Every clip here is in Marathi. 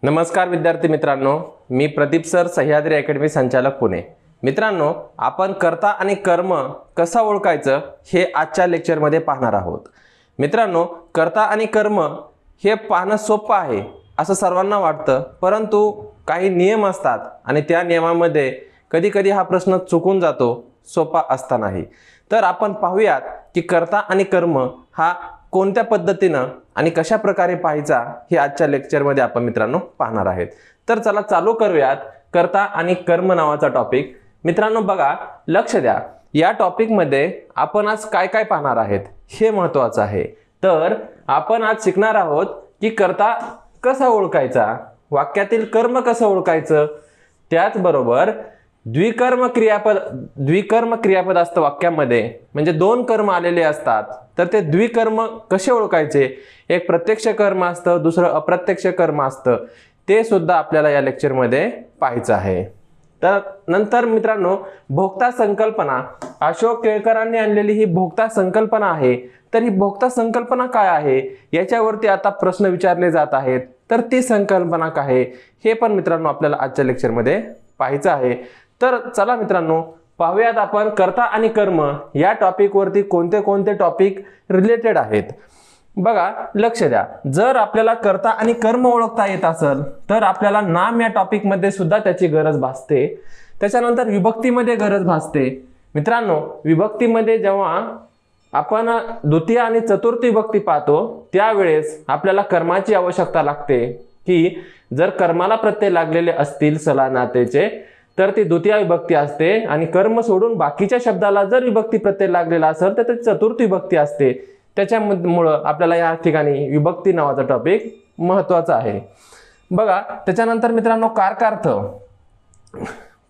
नमस्कार विद्यार्थी मित्रांनो, मी प्रदीप सर, सह्याद्री अकॅडमी संचालक पुणे। मित्रांनो, आपण कर्ता आणि कर्म कसा ओळखायचं हे आजच्या लेक्चरमध्ये पाहणार आहोत। मित्रांनो, कर्ता आणि कर्म हे पाहणं सोपं आहे असं सर्वांना वाटतं, परंतु काही नियम असतात आणि त्या नियमामध्ये कधी-कधी हा प्रश्न चुकून जातो, सोपा असतानाही। तर आपण पाहूयात की कर्ता आणि कर्म हा कोणत्या पद्धतीने आणि कशा प्रकारे पाहायचा हे आजच्या लेक्चरमध्ये आपण मित्रांनो पाहणार आहेत। तर चला चालू करूयात कर्ता आणि कर्म नावाचा टॉपिक। मित्रांनो बघा, लक्ष द्या, या टॉपिक मध्ये आपण आज काय काय पाहणार आहेत हे महत्त्वाचं आहे। तर आपण आज शिकणार आहोत की कर्ता कसा ओळखायचा, वाक्यातील कर्म कसं ओळखायचं, त्याचबरोबर द्विकर्म क्रियापद असतं वाक्यामध्ये, म्हणजे दोन कर्म आलेले असतात, तर ते द्विकर्म कसे ओळखायचे, एक प्रत्यक्ष कर्म असतं, दुसरं अप्रत्यक्ष कर्म असतं, ते सुद्धा आपल्याला या लेक्चर मध्ये पाहायचं आहे। तर नंतर मित्रांनो, भोक्ता संकल्पना, अशोक केळकरांनी आणलेली ही भोक्ता संकल्पना आहे। तर ही भोक्ता संकल्पना काय आहे याच्यावरती आता प्रश्न विचारले जात आहेत। तर ती संकल्पना काय आहे हे पण मित्रांनो आपल्याला आजच्या लेक्चर मध्ये पाहायचं आहे। तर चला मित्रांनो, पाहूयात आपण कर्ता आणि कर्म या टॉपिक वरती कोणते कोणते टॉपिक रिलेटेड आहेत। बघा, लक्ष द्या, जर आपल्याला कर्ता आणि कर्म ओळखता येत असेल तर आपल्याला नाम या टॉपिक मध्ये सुद्धा त्याची गरज भासते। त्याच्यानंतर विभक्तीमध्ये गरज भासते। मित्रांनो, विभक्तीमध्ये जेव्हा आपण द्वितीय आणि चतुर्थ विभक्ती पाहतो त्यावेळेस आपल्याला कर्माची आवश्यकता लागते, की जर कर्माला प्रत्यय लागलेले असतील सला नातेचे तर ती द्वितीय विभक्ती असते, आणि कर्म सोडून बाकीच्या शब्दाला जर विभक्ती प्रत्यय लागलेला असेल तर ती चतुर्थ विभक्ती असते। त्याच्यामुळे आपल्याला या ठिकाणी विभक्ती नावाचा टॉपिक महत्त्वाचा आहे। बघा, त्याच्यानंतर मित्रांनो कारकार्थ,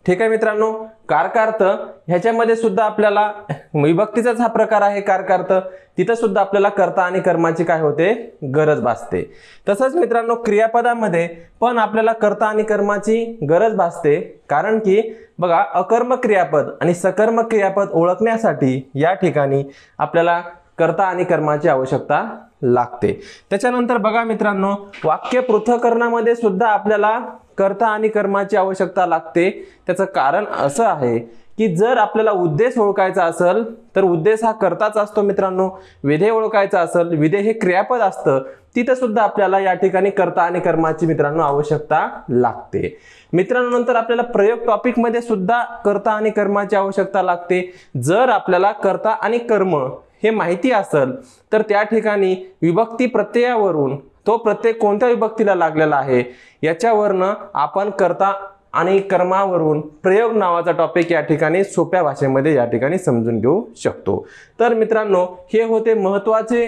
ठीक आहे मित्रांनो, कारकार्थ ह्याच्यामध्ये सुद्धा आपल्याला विभक्तीचाच हा प्रकार आहे कारकार्थ, तिथं सुद्धा आपल्याला कर्ता आणि कर्माची काय होते, गरज भासते। तसंच मित्रांनो क्रियापदामध्ये पण आपल्याला कर्ता आणि कर्माची गरज भासते, कारण की बघा, अकर्म क्रियापद आणि सकर्म क्रियापद ओळखण्यासाठी या ठिकाणी आपल्याला कर्ता आणि कर्माची आवश्यकता लागते। त्याच्यानंतर बघा मित्रांनो, वाक्य पृथक्करणामध्ये सुद्धा आपल्याला कर्ता आणि कर्माची आवश्यकता लागते। त्याचं कारण असं आहे की जर आपल्याला उद्देश ओळखायचा असेल तर उद्देश हा कर्ताच असतो मित्रांनो, विधेय ओळखायचा असेल, विधेय हे क्रियापद असतं, तिथे सुद्धा आपल्याला या ठिकाणी कर्ता आणि कर्माची मित्रांनो आवश्यकता लागते। मित्रांनो, नंतर आपल्याला प्रयोग टॉपिक मध्ये सुद्धा कर्ता आणि कर्माची आवश्यकता लागते। जर आपल्याला कर्ता आणि कर्म हे माहिती असेल तर त्या ठिकाणी विभक्ती प्रत्ययावरून तो प्रत्यय कोणत्या विभक्तीला लागलेला आहे याच्यावरनं आपण कर्ता आणि कर्मावरून प्रयोग नावाचा टॉपिक या ठिकाणी सोप्या भाषेमध्ये या ठिकाणी समजून घेऊ शकतो। तर मित्रांनो, हे होते महत्त्वाचे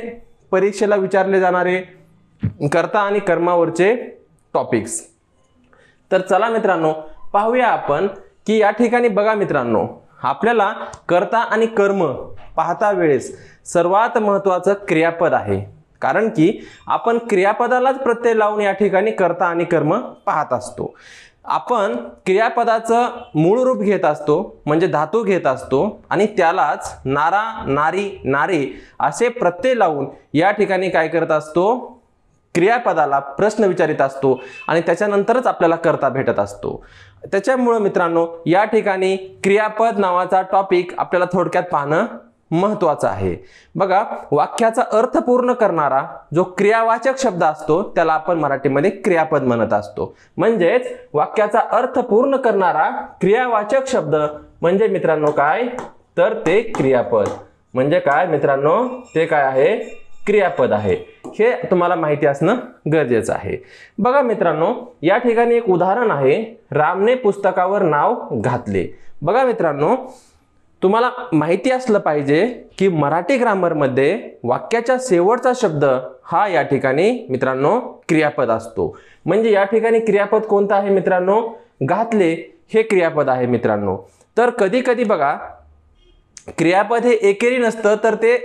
परीक्षेला विचारले जाणारे कर्ता आणि कर्मावरचे टॉपिक्स। तर चला मित्रांनो, पाहूया आपण की या ठिकाणी बघा मित्रांनो, आपल्याला कर्ता आणि कर्म पाहता वेळेस सर्वात महत्त्वाचं क्रियापद आहे, कारण की आपण क्रियापदालाच प्रत्यय लावून या ठिकाणी कर्ता आणि कर्म पाहत असतो। आपण क्रियापदाचं मूळ रूप घेत असतो, म्हणजे धातू घेत असतो, आणि त्यालाच नारा, नारी, नारे असे प्रत्यय लावून या ठिकाणी काय करत असतो, क्रियापदाला प्रश्न विचारित असतो, आणि त्याच्यानंतरच आपल्याला कर्ता भेटत असतो। त्याच्यामुळे मित्रांनो, या ठिकाणी क्रियापद नावाचा टॉपिक आपल्याला थोडक्यात पाहणं महत्त्वाचं आहे। बघा, वाक्याचा अर्थ पूर्ण करणारा जो क्रियावाचक शब्द असतो त्याला आपण मराठीमध्ये क्रियापद म्हणत असतो। म्हणजेच वाक्याचा अर्थ पूर्ण करणारा क्रियावाचक शब्द म्हणजे मित्रांनो काय, तर ते क्रियापद। म्हणजे काय मित्रांनो, ते काय आहे, क्रियापद आहे। हे तुम्हाला माहिती असणं गरजेचं आहे। बघा मित्रांनो, या ठिकाणी एक उदाहरण आहे, रामने पुस्तकावर नाव घातले। बघा मित्रांनो, तुम्हाला माहिती असलं पाहिजे की मराठी ग्रामर मध्ये वाक्याचा शेवटचा शब्द हा या ठिकाणी मित्रांनो क्रियापद असतो। म्हणजे या ठिकाणी क्रियापद कोणतं आहे मित्रांनो, घातले हे क्रियापद आहे मित्रांनो। तर कधी कधी बघा, क्रियापद हे एकेरी नसतं तर ते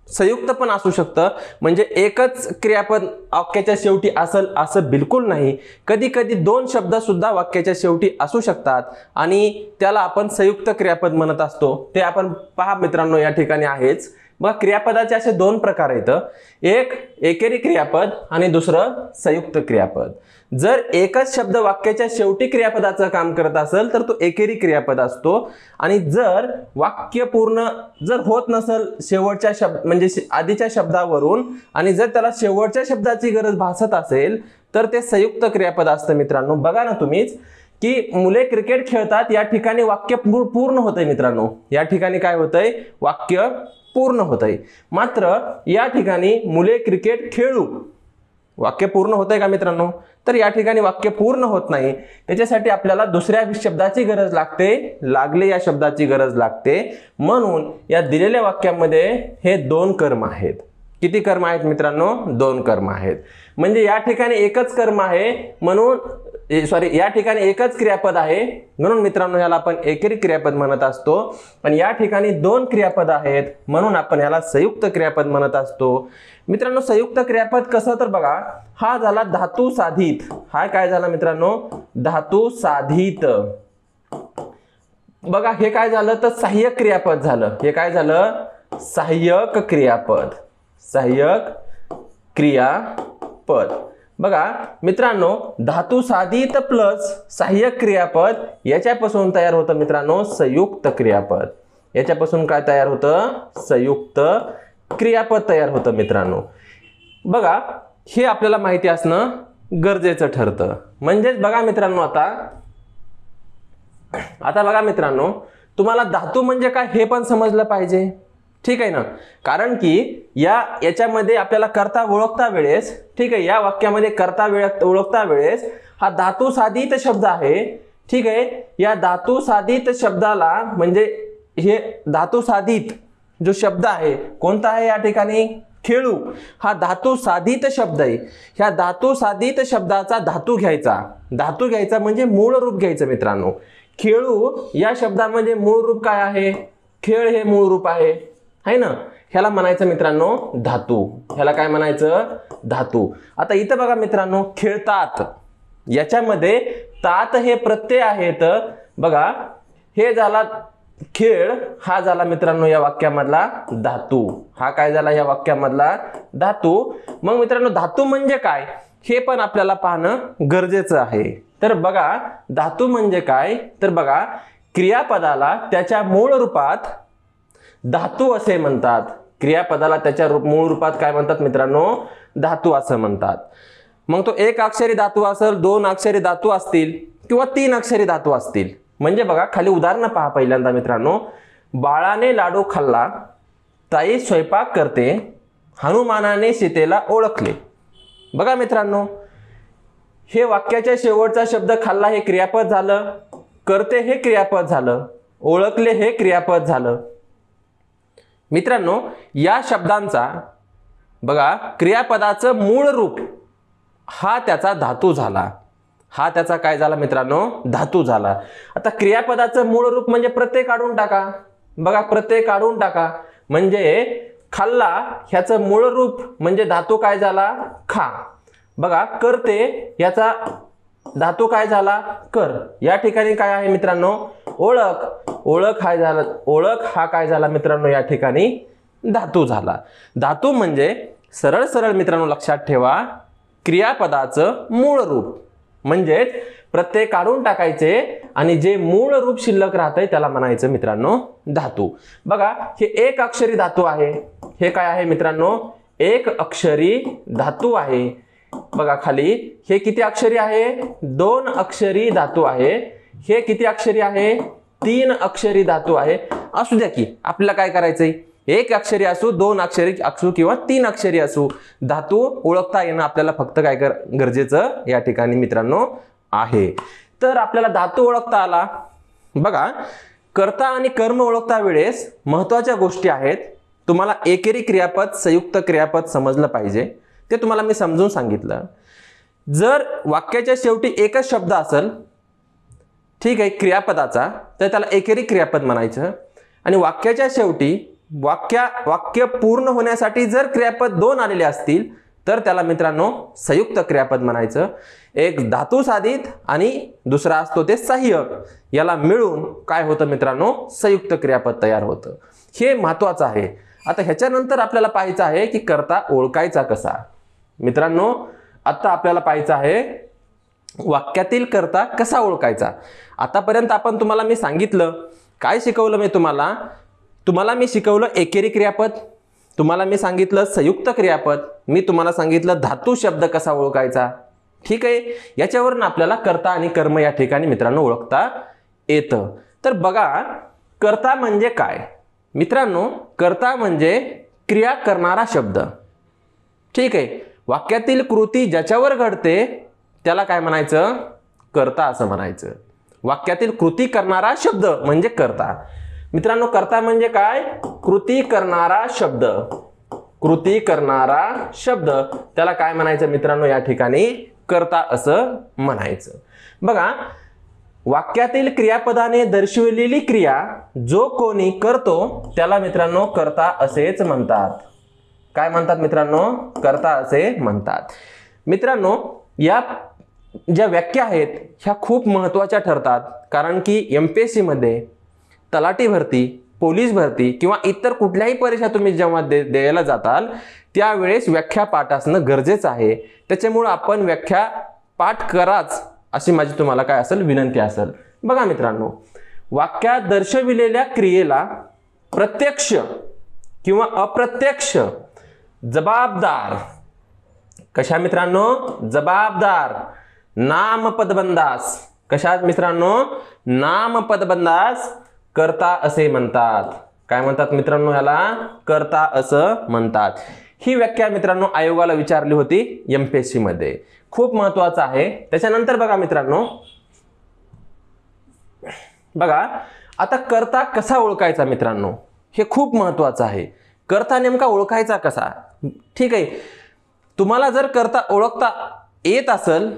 संयुक्त पण असू शकतं, म्हणजे एकच क्रियापद वाक्याच्या शेवटी असेल असं बिलकुल नाही। कधी कधी दोन शब्द सुद्धा वाक्याच्या शेवटी असू शकतात आणि त्याला आपण संयुक्त क्रियापद म्हणत असतो। ते आपण पहा मित्रांनो या ठिकाणी आहेच। मग क्रियापदाचे असे दोन प्रकार आहेत, एक एकेरी क्रियापद आणि दुसरं संयुक्त क्रियापद। जर एकच शब्द वाक्याच्या शेवटी क्रियापदाचं काम करत असेल तर तो एकेरी क्रियापद असतो, आणि जर वाक्य पूर्ण जर होत नसेल शेवटच्या शब्द म्हणजे आधीच्या शब्दावरून, आणि जर त्याला शेवटच्या शब्दाची गरज भासत असेल तर ते संयुक्त क्रियापद असतं मित्रांनो. बघा ना तुम्हीच की मुले क्रिकेट खेळतात, या ठिकाणी वाक्य पूर्ण होतंय मित्रांनो. या ठिकाणी काय होतंय? वाक्य पूर्ण होतंय. मात्र या ठिकाणी मुले क्रिकेट खेळू वाक्य पूर्ण होतंय का मित्रांनो? तर या ठिकाणी वाक्य पूर्ण होत नाही. त्याच्यासाठी आपल्याला दुसऱ्या शब्दाची गरज लागते, लागले या शब्दाची गरज लागते. म्हणून या दिलेल्या वाक्यामध्ये हे दोन कर्म आहेत. किती कर्म आहेत मित्रांनो? दोन कर्म आहेत. म्हणजे या ठिकाणी एकच कर्म आहे म्हणून या ठिकाणी एकच क्रियापद आहे म्हणून मित्रांनो याला आपण एकेरी क्रियापद म्हणत असतो. आणि या ठिकाणी दोन क्रियापद आहेत म्हणून आपण याला संयुक्त क्रियापद म्हणत असतो. मित्रांनो संयुक्त क्रियापद कसं? तर बघा, हा झाला धातू साधित. हा काय झाला मित्रांनो? धातू साधित. बघा हे काय झालं? तर सहाय्यक क्रियापद झालं. हे काय झालं? सहाय्यक क्रियापद. सहाय्यक क्रियापद. बघा मित्रांनो, धातू साधित प्लस सहाय्यक क्रियापद याच्यापासून तयार होतं मित्रांनो संयुक्त क्रियापद. याच्यापासून काय तयार होतं? संयुक्त क्रियापद तयार होतं मित्रांनो. बघा हे आपल्याला माहिती असणं गरजेचं ठरतं. म्हणजेच बघा मित्रांनो, आता बघा मित्रांनो, तुम्हाला धातू म्हणजे काय हे पण समजलं पाहिजे. ठीक आहे ना? कारण की याच्यामध्ये आपल्याला कर्ता ओळखता वेळेस, ठीक आहे, या वाक्यामध्ये कर्ता ओळखता वेळेस हा धातू साधित शब्द आहे. ठीक आहे, या धातू साधित शब्दाला म्हणजे हे धातू साधित जो शब्द आहे कोणता आहे? या ठिकाणी खेळू हा धातू साधित शब्द आहे. ह्या धातू साधित शब्दाचा धातू घ्यायचा. धातू घ्यायचा म्हणजे मूळ रूप घ्यायचं मित्रांनो. खेळू या शब्दामध्ये मूळ रूप काय आहे? खेळ हे मूळ रूप आहे ना? ह्याला म्हणायचं मित्रांनो धातू. ह्याला काय म्हणायचं? धातू. आता इथं बघा मित्रांनो, खेळतात याच्यामध्ये तात हे प्रत्यय आहेत. बघा हे झाला खेळ, हा झाला मित्रांनो या वाक्यामधला धातू. हा काय झाला? या वाक्यामधला धातू. मग मित्रांनो धातू म्हणजे काय हे पण आपल्याला पाहणं गरजेचं आहे. तर बघा धातू म्हणजे काय? तर बघा क्रियापदाला त्याच्या मूळ रूपात धातू असे म्हणतात. क्रियापदाला त्याच्या मूळ रूपात काय म्हणतात मित्रांनो? धातू असं म्हणतात. मग तो एक अक्षरी धातू असेल, दोन अक्षरी धातू असतील किंवा तीन अक्षरी धातू असतील. म्हणजे बघा खाली उदाहरण पहा पहिल्यांदा मित्रांनो. बाळाने लाडू खाल्ला, ताई स्वयंपाक करते, हनुमानाने सीतेला ओळखले. बघा मित्रांनो, हे वाक्याच्या शेवटचा शब्द खाल्ला हे क्रियापद झालं, करते हे क्रियापद झालं, ओळखले हे क्रियापद झालं. मित्रांनो या शब्दांचा बघा क्रियापदाचं मूळ रूप हा त्याचा धातू झाला. हा त्याचा काय झाला मित्रांनो? धातू झाला. आता क्रियापदाचं मूळ रूप म्हणजे प्रत्यय काढून टाका. बघा प्रत्यय काढून टाका म्हणजे खाल्ला ह्याचं मूळ रूप म्हणजे धातू काय झाला? खा. बघा करते याचा धातू काय झाला? कर. या ठिकाणी काय आहे मित्रांनो? ओळख. ओळख हा काय झाला मित्रांनो? या ठिकाणी धातू झाला. धातू म्हणजे सरळ सरळ मित्रांनो लक्षात ठेवा, क्रियापदाचं मूळ रूप म्हणजेच प्रत्यय काढून टाकायचे आणि जे मूळ रूप शिल्लक राहतंय त्याला म्हणायचं मित्रांनो धातू. बघा हे एक अक्षरी धातू आहे. हे काय आहे मित्रांनो? एक अक्षरी धातू आहे. बघा खाली हे किती अक्षरी आहे? दोन अक्षरी धातू आहे. हे किती अक्षरी आहे? तीन अक्षरी धातू आहे. असू द्या की आपल्याला काय करायचंय? एक अक्षरी असू, दोन अक्षरी असू किंवा तीन अक्षरी असू, धातू ओळखता येणं आपल्याला फक्त काय गरजेचं या ठिकाणी मित्रांनो आहे. तर आपल्याला धातू ओळखता आला. बघा कर्ता आणि कर्म ओळखता वेळेस महत्त्वाच्या गोष्टी आहेत. तुम्हाला एकेरी क्रियापद, संयुक्त क्रियापद समजलं पाहिजे. ते तुम्हाला मी समजून सांगितलं. जर वाक्याच्या शेवटी एकच शब्द असेल, ठीक आहे, क्रियापदाचा, तर त्याला एकेरी क्रियापद म्हणायचं. आणि वाक्याच्या शेवटी वाक्य पूर्ण होण्यासाठी जर क्रियापद दोन आलेले असतील तर त्याला मित्रांनो संयुक्त क्रियापद म्हणायचं. एक धातू साधित आणि दुसरा असतो ते सहाय्यक. याला मिळून काय होतं मित्रांनो? संयुक्त क्रियापद तयार होतं. हे महत्त्वाचं आहे. आता ह्याच्यानंतर आपल्याला पाहायचं आहे की कर्ता ओळखायचा कसा. मित्रांनो आता आपल्याला पाहायचं आहे वाक्यातील कर्ता कसा ओळखायचा। आतापर्यंत आपण तुम्हाला मी सांगितलं, काय शिकवलं मी तुम्हाला मी शिकवलं एकेरी क्रियापद, तुम्हाला मी सांगितलं संयुक्त क्रियापद, मी तुम्हाला सांगितलं धातू शब्द कसा ओळखायचा। ठीक आहे, याच्यावरून आपल्याला कर्ता आणि कर्म या ठिकाणी मित्रांनो ओळखता येतं। तर बघा, कर्ता म्हणजे काय मित्रांनो, कर्ता म्हणजे क्रिया करणारा शब्द। ठीक आहे, वाक्यातील कृती ज्याच्यावर घडते त्याला काय म्हणायचं, कर्ता असं म्हणायचं। वाक्यातील कृती करणारा शब्द म्हणजे कर्ता। मित्रांनो, कर्ता म्हणजे काय, कृती करणारा शब्द, कृती करणारा शब्द त्याला काय म्हणायचं मित्रांनो, या ठिकाणी कर्ता असं म्हणायचं। बघा, वाक्यातील क्रियापदाने दर्शविलेली क्रिया जो कोणी करतो त्याला मित्रांनो कर्ता असेच म्हणतात। काय म्हणतात मित्रांनो, कर्ता असे म्हणतात। मित्रांनो, या ज्या व्याख्या आहेत ह्या खूप महत्त्वाच्या ठरतात, कारण की MPSC मध्ये तलाठी भरती, पोलीस भरती किंवा इतर कुठल्याही परीक्षा तुम्ही जेव्हा द्यायला जाताल त्यावेळेस व्याख्या पाठ असणं गरजेचं आहे। त्याच्यामुळे आपण व्याख्या पाठ कराच अशी माझी तुम्हाला काय असेल, विनंती असेल। बघा मित्रांनो, वाक्यात दर्शविलेल्या क्रियेला प्रत्यक्ष किंवा अप्रत्यक्ष जबाबदार, कशा मित्रांनो, जबाबदार नामपदबंधास, कशात मित्रांनो, नामपदबंधास कर्ता असे म्हणतात। काय म्हणतात मित्रांनो, याला कर्ता असं म्हणतात। ही व्याख्या मित्रांनो आयोगाला विचारली होती MPSC मध्ये, खूप महत्त्वाचं आहे। त्याच्यानंतर बघा मित्रांनो, बघा आता कर्ता कसा ओळखायचा मित्रांनो, हे खूप महत्त्वाचं आहे। कर्ता नेमका ओळखायचा कसा। ठीक आहे, तुम्हाला जर कर्ता ओळखता येत असेल,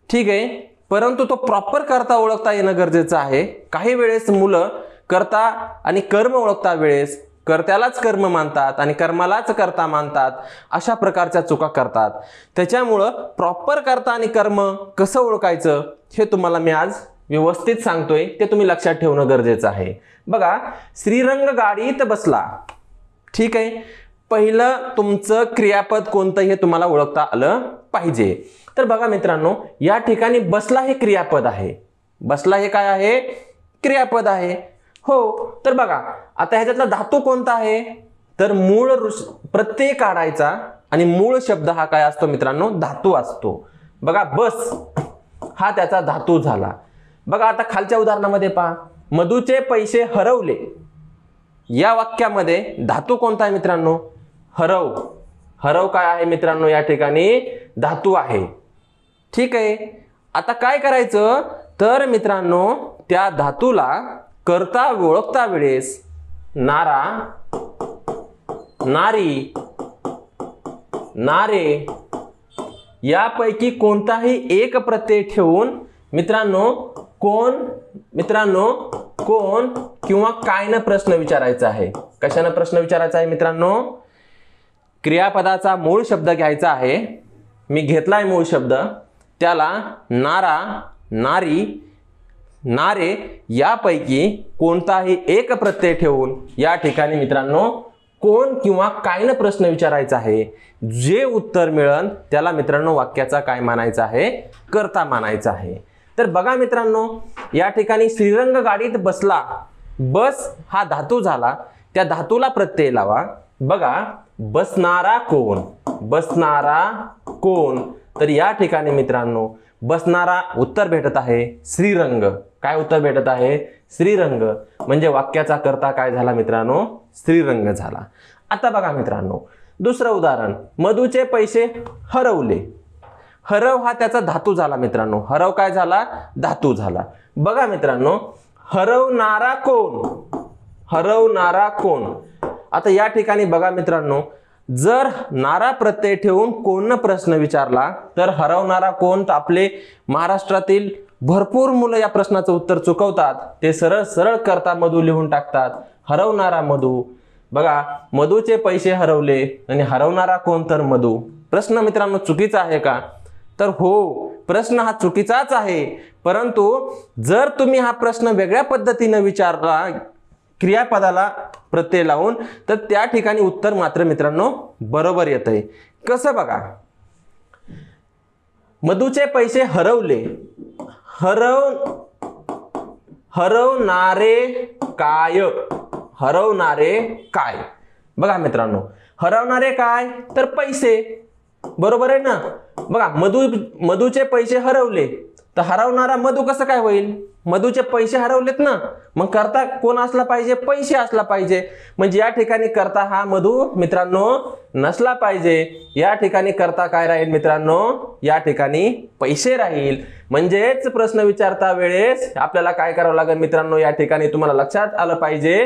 ठीक आहे, परंतु तो प्रॉपर कर्ता ओळखता येणं गरजेचं आहे। काही वेळेस मुलं कर्ता आणि कर्म ओळखता वेळेस कर्त्यालाच कर्म मानतात आणि कर्मालाच कर्ता मानतात, अशा प्रकारच्या चुका करतात। त्याच्यामुळं प्रॉपर कर्ता आणि कर्म कसं ओळखायचं हे तुम्हाला मी आज व्यवस्थित सांगतोय, ते तुम्ही लक्षात ठेवणं गरजेचं आहे। बघा, श्रीरंग गाडीत बसला। ठीक आहे, पहिलं तुमचं क्रियापद कोणतं हे तुम्हाला ओळखता आलं पाहिजे। तर बघा मित्रांनो, या ठिकाणी बसला हे क्रियापद आहे। बसला हे काय आहे, क्रियापद आहे। हो, तर बघा आता ह्याच्यातला धातू कोणता आहे, तर मूळ प्रत्यय काढायचा आणि मूळ शब्द हा काय असतो मित्रांनो, धातू असतो। बघा, बस हा त्याचा धातू झाला। बघा आता खालच्या उदाहरणामध्ये पहा, मधूचे पैसे हरवले। या वाक्यामध्ये धातू कोणता आहे मित्रांनो, हरव। हरव काय आहे मित्रांनो, या ठिकाणी धातू आहे। ठीक आहे, आता काय करायचं, तर मित्रांनो त्या धातूला कर्ता ओळखता वेळेस नारा, नारी, नारे यापैकी कोणताही एक प्रत्यय ठेवून मित्रांनो कोण किंवा कायनं प्रश्न विचारायचा आहे। कशानं प्रश्न विचारायचा आहे मित्रांनो, क्रियापदाचा मूळ शब्द घ्यायचा आहे। मी घेतलाय मूळ शब्द, त्याला नारा, नारी, नारे यापैकी कोणताही एक प्रत्यय ठेवून या ठिकाणी मित्रांनो कोण किंवा कायनं प्रश्न विचारायचा आहे। जे उत्तर मिळेल त्याला मित्रांनो वाक्याचा काय मानायचा आहे, कर्ता मानायचा आहे। तर बघा मित्रांनो, या ठिकाणी श्रीरंग गाडीत बसला, बस हा धातू झाला, त्या धातूला प्रत्यय लावा। बघा, बसणारा कोण, बसणारा कोण, तर या ठिकाणी मित्रांनो बसणारा उत्तर भेटत आहे श्रीरंग। काय उत्तर भेटत आहे, श्रीरंग, म्हणजे वाक्याचा कर्ता काय झाला मित्रांनो, श्रीरंग झाला। आता बघा मित्रांनो, दुसरं उदाहरण, मधूचे पैसे हरवले। हरव हा त्याचा धातू झाला मित्रांनो, हरव काय झाला, धातू झाला। बघा मित्रांनो, हरवणारा कोण, हरवणारा कोण। आता या ठिकाणी बघा मित्रांनो, जर नारा प्रत्यय ठेवून कोण प्रश्न विचारला तर हरवणारा कोण, तर आपले महाराष्ट्रातील भरपूर मुलं या प्रश्नाचं उत्तर चुकवतात। ते सरळ सरळ कर्ता मधू लिहून टाकतात, हरवणारा मधू। बघा, मधूचे पैसे हरवले आणि हरवणारा कोण, तर मधू। प्रश्न मित्रांनो चुकीचा आहे का, तर हो, प्रश्न हा चुकीचाच आहे। परंतु जर तुम्ही हा प्रश्न वेगळ्या पद्धतीने विचारला, क्रियापदाला प्रत्यय लावून, तर त्या ठिकाणी उत्तर मात्र मित्रांनो बरोबर येतंय। कसं बघा, मधूचे पैसे हरवले, हरवणारे काय, हरवणारे काय। बघा मित्रांनो, हरवणारे काय तर पैसे, बरोबर आहे ना। बघा मधूचे पैसे हरवले, तर हरवणारा मधू कसं काय होईल, मधूचे पैसे हरवलेत ना, मग करता कोण असला पाहिजे, पैसे असला पाहिजे। म्हणजे या ठिकाणी करता हा मधू मित्रांनो नसला पाहिजे, या ठिकाणी करता काय राहील मित्रांनो, या ठिकाणी पैसे राहील। म्हणजेच प्रश्न विचारता वेळेस आपल्याला काय करावं लागेल मित्रांनो, या ठिकाणी तुम्हाला लक्षात आलं पाहिजे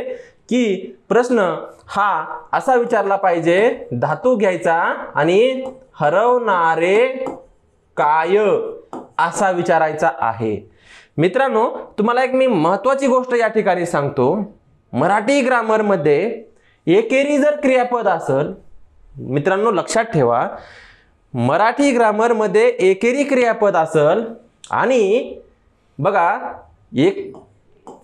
की प्रश्न हा असा विचारला पाहिजे, धातू घ्यायचा आणि हरवणारे काय असा विचारायचा आहे। मित्रांनो तुम्हाला एक मी महत्त्वाची गोष्ट या ठिकाणी सांगतो, मराठी ग्रामर मध्ये एकेरी जर क्रियापद असेल, मित्रांनो लक्षात ठेवा, मराठी ग्रामर मध्ये एकेरी क्रियापद असेल आणि बघा एक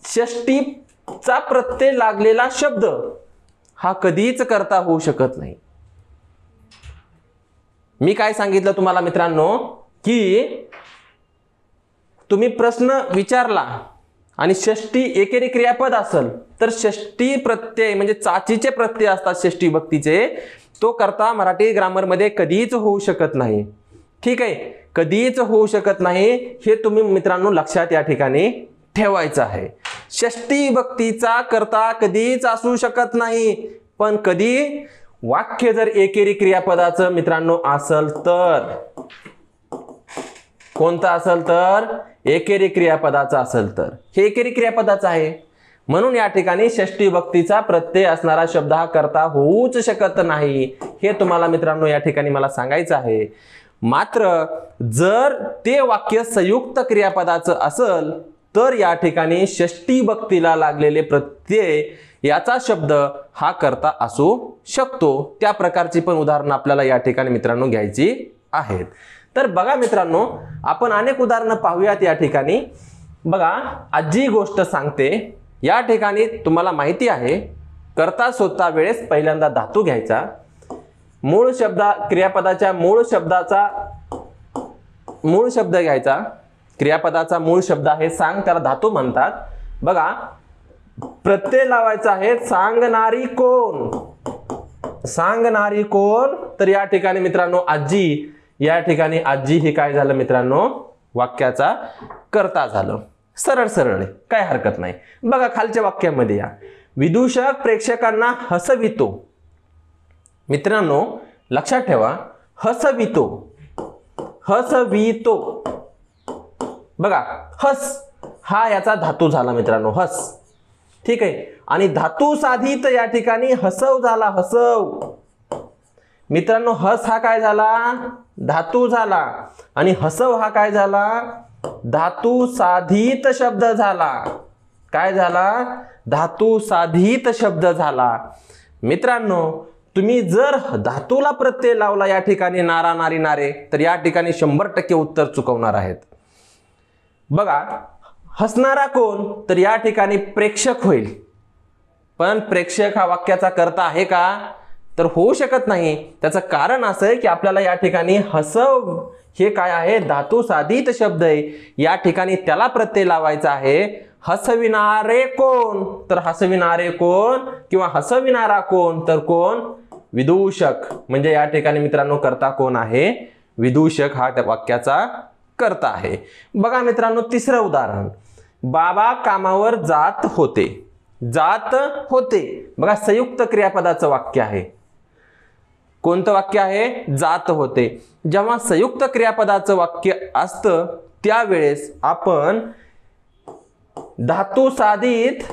षष्टीचा प्रत्यय लागलेला शब्द हा कधीच करता होऊ शकत नाही। मी काय सांगितलं तुम्हाला मित्रांनो की तुम्ही प्रश्न विचारला आणि षष्टी एकेरी क्रियापद असेल तर षष्टी प्रत्यय म्हणजे चाचीचे प्रत्यय असतात षष्टी विभक्तीचे, तो करता मराठी ग्रामर मध्ये कधीच होऊ शकत नाही। ठीक आहे, कधीच होऊ शकत नाही, हे तुम्ही मित्रांनो लक्षात या ठिकाणी ठेवायचं आहे। षष्टी विभक्तीचा करता कधीच असू शकत नाही, पण कधी वाक्य जर एकेरी क्रियापदाचं मित्रांनो असेल तर, कोणता असेल तर एकेरी क्रियापदाचा असेल तर, हे एकेरी क्रियापदाचं आहे, म्हणून या ठिकाणी षष्टी विभक्तीचा प्रत्यय असणारा शब्द हा करता होऊच शकत नाही, हे तुम्हाला मित्रांनो या ठिकाणी मला सांगायचं आहे। मात्र जर ते वाक्य संयुक्त क्रियापदाचं असेल तर या ठिकाणी षष्टी विभक्तीला लागलेले प्रत्यय याचा शब्द हा करता असू शकतो। त्या प्रकारची पण उदाहरणं आपल्याला या ठिकाणी मित्रांनो घ्यायची आहेत। तर बघा मित्रांनो आपण अनेक उदाहरणं पाहूयात या ठिकाणी। बघा आजी गोष्ट सांगते, या ठिकाणी तुम्हाला माहिती आहे करता शोधता वेळेस पहिल्यांदा धातू घ्यायचा, मूळ शब्द क्रियापदाच्या मूळ शब्दाचा मूळ शब्द घ्यायचा, क्रियापदाचा मूळ शब्द आहे सांग, त्याला धातू म्हणतात। बघा प्रत्यय लावायचा आहे सांगणारी कोण, सांगणारी कोण, तर या ठिकाणी मित्रांनो आजी, या ठिकाणी आजी हे काय झालं मित्रांनो वाक्याचा कर्ता झालं। सरळ सरळ काय हरकत नाही। बघा खालच्या वाक्यामध्ये या, विदूषक प्रेक्षकांना हसवितो। मित्रांनो लक्षात ठेवा, हसवितो, हसवितो, बघा हस हा याचा धातू झाला मित्रांनो, हस, ठीक आहे। आणि धातू साधित या ठिकाणी हसव झाला, हसव। मित्रांनो हस हा काय झाला, धातू झाला, आणि हसव हा काय झाला, धातू साधित शब्द झाला। काय झाला, धातू साधित शब्द झाला। मित्रांनो तुम्ही जर धातूला प्रत्यय लावला या ठिकाणी नारा नारी नारे, तर या ठिकाणी 100% उत्तर चुकवणार आहेत। बघा हसणारा कोण, तर या ठिकाणी प्रेक्षक होईल, पण प्रेक्षक हा वाक्याचा कर्ता आहे का, तर होऊ शकत नाही। त्याचं कारण असं आहे की आपल्याला या ठिकाणी हसव हे काय आहे, धातू साधित शब्द आहे, या ठिकाणी त्याला प्रत्यय लावायचा आहे। हसविणारे कोण, तर हसविणारे कोण किंवा हसविणारा कोण, तर कोण, विदूषक। म्हणजे या ठिकाणी मित्रांनो कर्ता कोण आहे, विदूषक हा त्या वाक्याचा कर्ता आहे। बघा मित्रांनो तिसरं उदाहरण, बाबा कामावर जात होते, जात होते। बघा संयुक्त क्रियापदाचं वाक्य आहे, कोणतं वाक्य आहे, जात होते। जेव्हा संयुक्त क्रियापदाचं वाक्य असतं त्यावेळेस आपण धातू साधित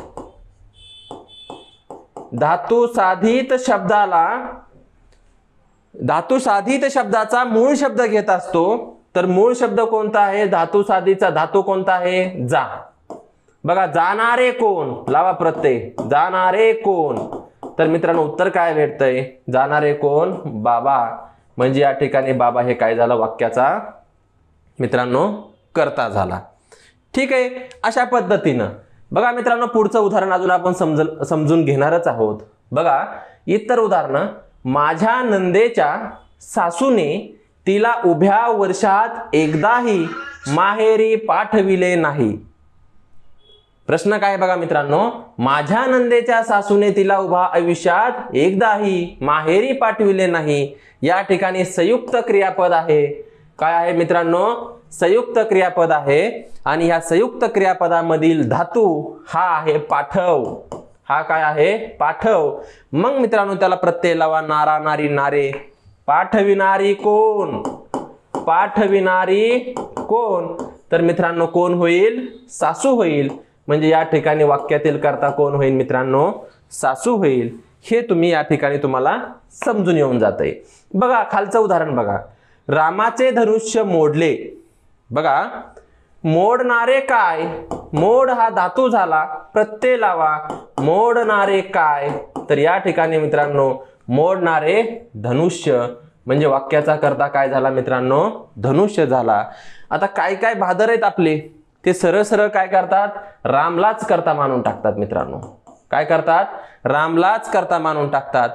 शब्दाचा मूळ शब्द घेत असतो, तर मूळ शब्द कोणता आहे, धातू साधितचा धातू कोणता आहे, जा। बघा जाणारे कोण, लावा प्रत्यय, जाणारे कोण, तर मित्रांनो उत्तर काय भेटतंय, जाणारे कोण, बाबा। म्हणजे या ठिकाणी बाबा हे काय झालं, वाक्याचा मित्रांनो कर्ता झाला। ठीक आहे, अशा पद्धतीनं बघा मित्रांनो पुढचं उदाहरण अजून आपण समजून घेणारच आहोत। बघा इतर उदाहरण, माझ्या नंदेच्या सासूने तिला उभ्या वर्षात एकदाही माहेरी पाठविले नाही. प्रश्न काय बघा मित्रांनो, माझ्या नंदेच्या सासूने तिला उभ्या आयुष्यात एकदाही माहेरी पाठविले नाही. या ठिकाणी संयुक्त क्रियापद आहे. काय आहे मित्रांनो? संयुक्त क्रियापद आहे. आणि ह्या संयुक्त क्रियापदामधील धातू हा आहे पाठव. हा काय आहे? पाठव. मग मित्रांनो त्याला प्रत्यय लावा, नारा नारी नारे. पाठविणारी कोण? पाठविणारी कोण? तर मित्रांनो कोण होईल? सासू होईल. म्हणजे या ठिकाणी वाक्यातील कर्ता कोण होईल मित्रांनो? सासू होईल. हे तुम्ही या ठिकाणी तुम्हाला समजून येऊन जातंय. बघा खालचं उदाहरण बघा. रामाचे धनुष्य मोडले. बघा मोडणारे काय? मोड हा धातू झाला, प्रत्यय लावा. मोडणारे काय? तर या ठिकाणी मित्रांनो मोडणारे धनुष्य, म्हणजे वाक्याचा कर्ता काय झाला मित्रांनो? धनुष्य झाला. आता काय काय भादर आहेत आपले, ते सरळ सरळ काय करतात? रामलाच कर्ता मानून टाकतात मित्रांनो. काय करतात? रामलाच कर्ता मानून टाकतात.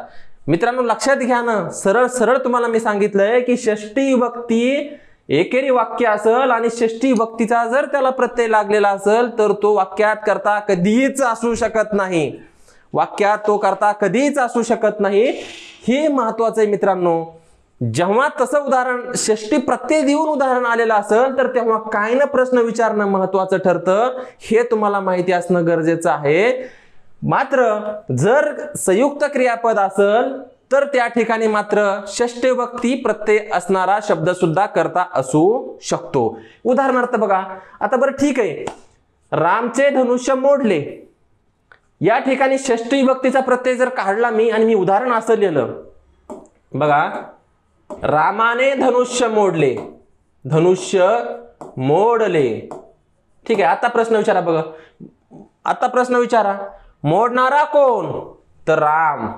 मित्रांनो लक्षात घ्या ना, सरळ सरळ तुम्हाला मी सांगितलंय की षष्टी विभक्ती एकेरी वाक्य असेल आणि षष्टी विभक्तीचा जर त्याला प्रत्यय लागलेला असेल तर तो वाक्यात कर्ता कधीच असू शकत नाही. वाक्यात तो कर्ता कधीच असू शकत नाही. हे महत्वाचं आहे मित्रांनो. जेव्हा तसं उदाहरण षष्टी प्रत्यय देऊन उदाहरण आलेलं असेल तर तेव्हा काय ना प्रश्न विचारणं महत्वाचं ठरतं. हे तुम्हाला माहिती असणं गरजेचं आहे. मात्र जर संयुक्त क्रियापद असेल तर त्या ठिकाणी मात्र षष्टी विभक्ती प्रत्यय असणारा शब्द सुद्धा कर्ता असू शकतो. उदाहरणार्थ बघा, आता बरं ठीक आहे, रामचे धनुष्य मोडले. या ठिकाणी षष्टी विभक्तीचा प्रत्यय जर काढला मी आणि मी उदाहरण असं लिहिलं बघा, रामाने धनुष्य मोडले. धनुष्य मोडले. ठीक आहे. आता प्रश्न विचारा बघा. आता प्रश्न विचारा, मोडणारा कोण? तर राम.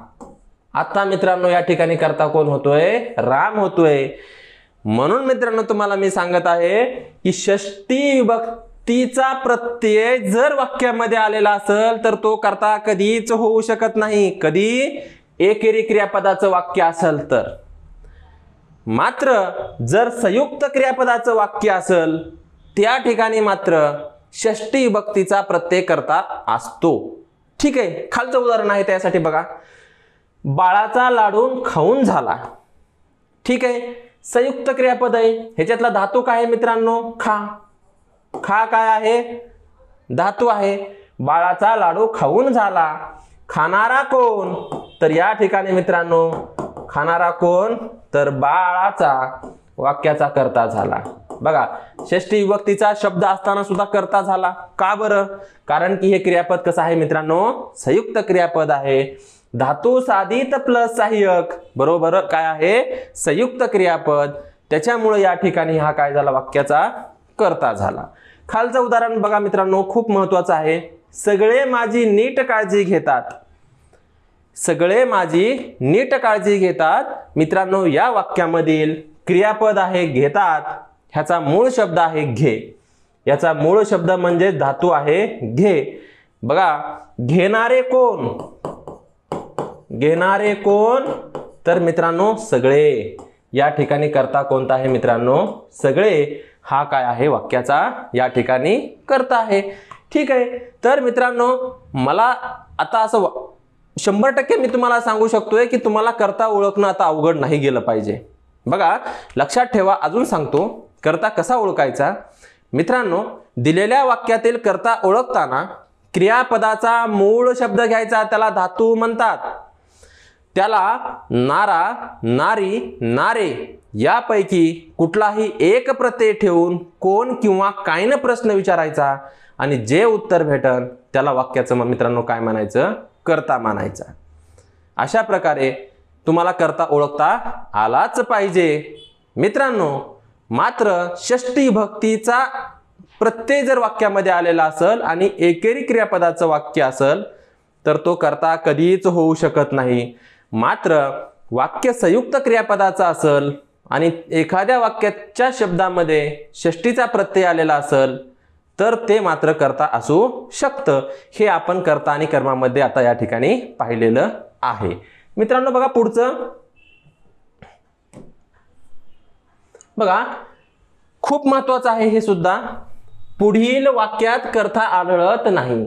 आता मित्रांनो या ठिकाणी कर्ता कोण होतोय? राम होतोय. म्हणून मित्रांनो तुम्हाला मी सांगत आहे की षष्टी विभक्तीचा प्रत्यय जर वाक्यामध्ये आलेला असेल तर तो कर्ता कधीच होऊ शकत नाही. कधी? एकेरी क्रियापदाचं वाक्य असेल तर. मात्र जर संयुक्त क्रियापदाचं वाक्य असेल त्या ठिकाणी मात्र षष्टी विभक्तीचा प्रत्यय कर्ता असतो. ठीक आहे. खालचं उदाहरण आहे त्यासाठी बघा, बाळाचा लाडू खाऊन झाला. ठीक आहे. संयुक्त क्रियापद आहे. ह्याच्यातला धातू काय आहे मित्रांनो? खा. खा काय आहे? धातू आहे. बाळाचा लाडू खाऊन झाला. खाणारा कोण? तर या ठिकाणी मित्रांनो खाणारा कोण? तर बाळाचा वाक्याचा कर्ता झाला. बघा षष्टी विभक्तीचा शब्द असताना सुद्धा कर्ता झाला. का बरं? कारण की हे क्रियापद कसं आहे मित्रांनो? संयुक्त क्रियापद आहे. धातू साधित प्लस सहाय्यक बरोबर काय आहे? संयुक्त क्रियापद. त्याच्यामुळे या ठिकाणी हा काय झाला? वाक्याचा कर्ता झाला. खालचं उदाहरण बघा मित्रांनो, खूप महत्वाचं आहे. सगळे माझी नीट काळजी घेतात. सगळे माझी नीट काळजी घेतात. मित्रांनो या वाक्यामधील क्रियापद आहे घेतात. ह्याचा मूळ शब्द आहे घे. याचा मूळ शब्द म्हणजे धातू आहे घे. बघा घेणारे कोण? घेणारे कोण? तर मित्रांनो सगळे. या ठिकाणी कर्ता कोणता आहे मित्रांनो? सगळे. हा काय आहे? वाक्याचा या ठिकाणी कर्ता आहे. ठीक आहे. तर मित्रांनो मला आता असं 100% मी तुम्हाला सांगू शकतोय की तुम्हाला कर्ता ओळखणं आता अवघड नाही गेलं पाहिजे. बघा लक्षात ठेवा, अजून सांगतो कर्ता कसा ओळखायचा. मित्रांनो दिलेल्या वाक्यातील कर्ता ओळखताना क्रियापदाचा मूळ शब्द घ्यायचा, त्याला धातू म्हणतात. त्याला नारा, नारी, नारे यापैकी कुठलाही एक प्रत्यय ठेवून कोण किंवा काय न प्रश्न विचारायचा आणि जे उत्तर भेटन त्याला वाक्याचं मित्रांनो काय म्हणायचं? कर्ता मानायचा. अशा प्रकारे तुम्हाला कर्ता ओळखता आलाच पाहिजे मित्रांनो. मात्र षष्टी विभक्तीचा प्रत्यय जर वाक्यामध्ये आलेला असेल आणि एकेरी क्रियापदाचं वाक्य असेल तर तो कर्ता कधीच होऊ शकत नाही. मात्र वाक्य संयुक्त क्रियापदाचा असेल आणि एखाद्या वाक्याच्या शब्दामध्ये षष्टीचा प्रत्यय आलेला असेल तर ते मात्र कर्ता असू शकतं. हे आपण कर्ता आणि कर्मामध्ये आता या ठिकाणी पाहिलेलं आहे. मित्रांनो बघा पुढचं, बघा खूप महत्वाचं आहे हे सुद्धा, पुढील वाक्यात कर्ता आढळत नाही.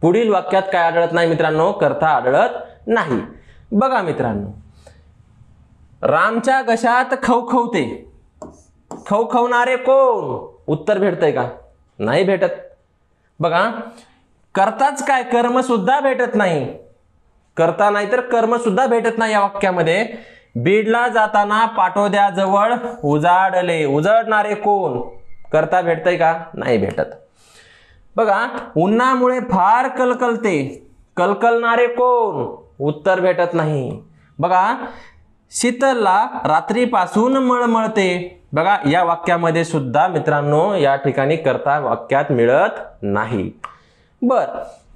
पुढील वाक्यात काय आढळत नाही मित्रांनो? कर्ता आढळत नाही. बघा मित्रांनो, रामच्या घशात खवखवते, खवखवणारे कोण? उत्तर भेटतंय का? नाही भेटत. बघा कर्ताच काय, कर्म सुद्धा भेटत नाही. कर्ता नाही तर कर्म सुद्धा भेटत नाही या वाक्यामध्ये. बीडला जाताना पाटोद्याजवळ उजाडले, उजाडणारे कोण? कर्ता भेटतंय का? नाही भेटत. बघा उन्हामुळे फार कलकलते, कलकलणारे कोण? उत्तर भेटत नाही. बघा शीतलला रात्रीपासून मळमळते. बघा या वाक्यामध्ये सुद्धा मित्रांनो या ठिकाणी कर्ता वाक्यात मिळत नाही. बर,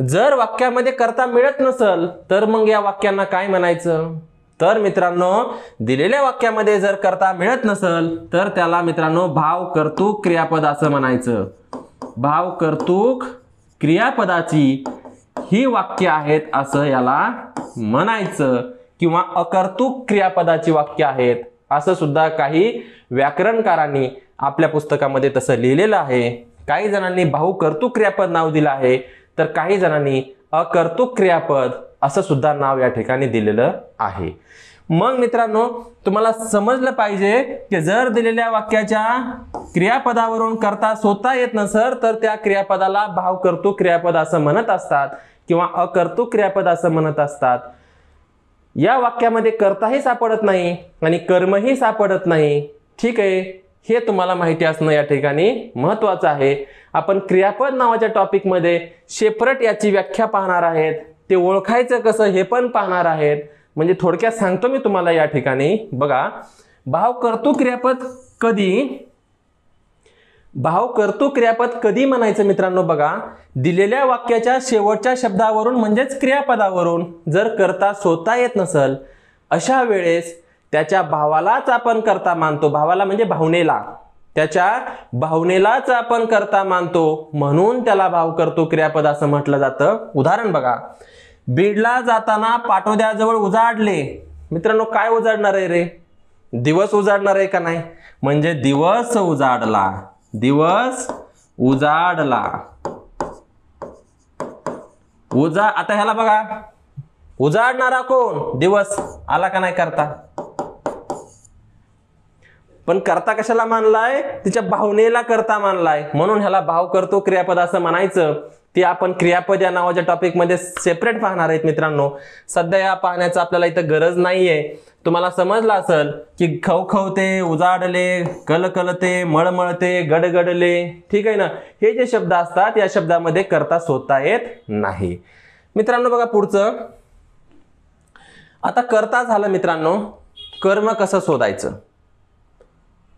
जर वाक्यामध्ये कर्ता मिळत नसल तर मग या वाक्यांना काय म्हणायचं? तर मित्रांनो दिलेल्या वाक्यामध्ये जर कर्ता मिळत नसल तर त्याला मित्रांनो भाव कर्तृक क्रियापद असं म्हणायचं. भाव कर्तृक क्रियापदाची ही वाक्य आहेत असं याला म्हणायचं, किंवा अकर्तृक क्रियापदाची वाक्य आहेत असं सुद्धा काही व्याकरणकारांनी आपल्या पुस्तकामध्ये तसं लिहिलेलं आहे. काही जणांनी भावकर्तृक क्रियापद नाव दिलं आहे, तर काही जणांनी अकर्तृक क्रियापद असं सुद्धा नाव या ठिकाणी दिलेलं आहे. मग मित्रांनो तुम्हाला समजलं पाहिजे की जर दिलेल्या वाक्याच्या क्रियापदावरून कर्ता शोधता येत नसेल तर त्या क्रियापदाला भावकर्तृक क्रियापद असं म्हणत असतात किंवा अकर्तृक क्रियापद असं म्हणत असतात. या वाक्यामध्ये कर्ताही सापडत नाही आणि कर्मही सापडत नाही. ठीक आहे, हे तुम्हाला माहिती असणं या ठिकाणी महत्वाचं आहे. आपण क्रियापद नावाच्या टॉपिक मध्ये सेपरेट याची व्याख्या पाहणार आहेत, ते ओळखायचं कसं हे पण पाहणार आहेत. म्हणजे थोडक्यात सांगतो मी तुम्हाला या ठिकाणी. बघा भावकर्तृक क्रियापद कधी, भावकर्तृक क्रियापद कधी म्हणायचं मित्रांनो? बघा दिलेल्या वाक्याच्या शेवटच्या शब्दावरून म्हणजेच क्रियापदावरून जर कर्ता शोधता येत नसल अशा वेळेस त्याच्या भावालाच आपण कर्ता मानतो. भावाला म्हणजे भावनेला, त्याच्या भावनेलाच आपण कर्ता मानतो, म्हणून त्याला भावकर्तृक क्रियापद असं म्हटलं जातं. उदाहरण बघा, बीडला जाताना पाटोद्याजवळ उजाडले. मित्रांनो काय उजाडणार आहे रे? दिवस उजाडणार आहे का नाही? म्हणजे दिवस उजाडला, दिवस उजाडला. आता ह्याला बघा उजाडणारा कोण? दिवस. आला का नाही कर्ता? पण कर्ता कशाला मानलाय? तिच्या भावनेला कर्ता मानलाय, म्हणून ह्याला भावकर्तृक क्रियापद असं म्हणायचं. ते आपण क्रियापद या नावाच्या टॉपिक मध्ये सेपरेट पाहणार आहेत मित्रांनो. सध्या या पाहण्याचं आपल्याला इथं गरज नाहीये. तुम्हाला समजलं असेल की खवखवते, उजाडले, कलकलते, मळमळते, गडगडले. ठीक आहे ना? हे जे शब्द असतात या शब्दामध्ये कर्ता शोधता येत नाही. मित्रांनो बघा पुढचं, आता कर्ता झालं मित्रांनो, कर्म कसं शोधायचं?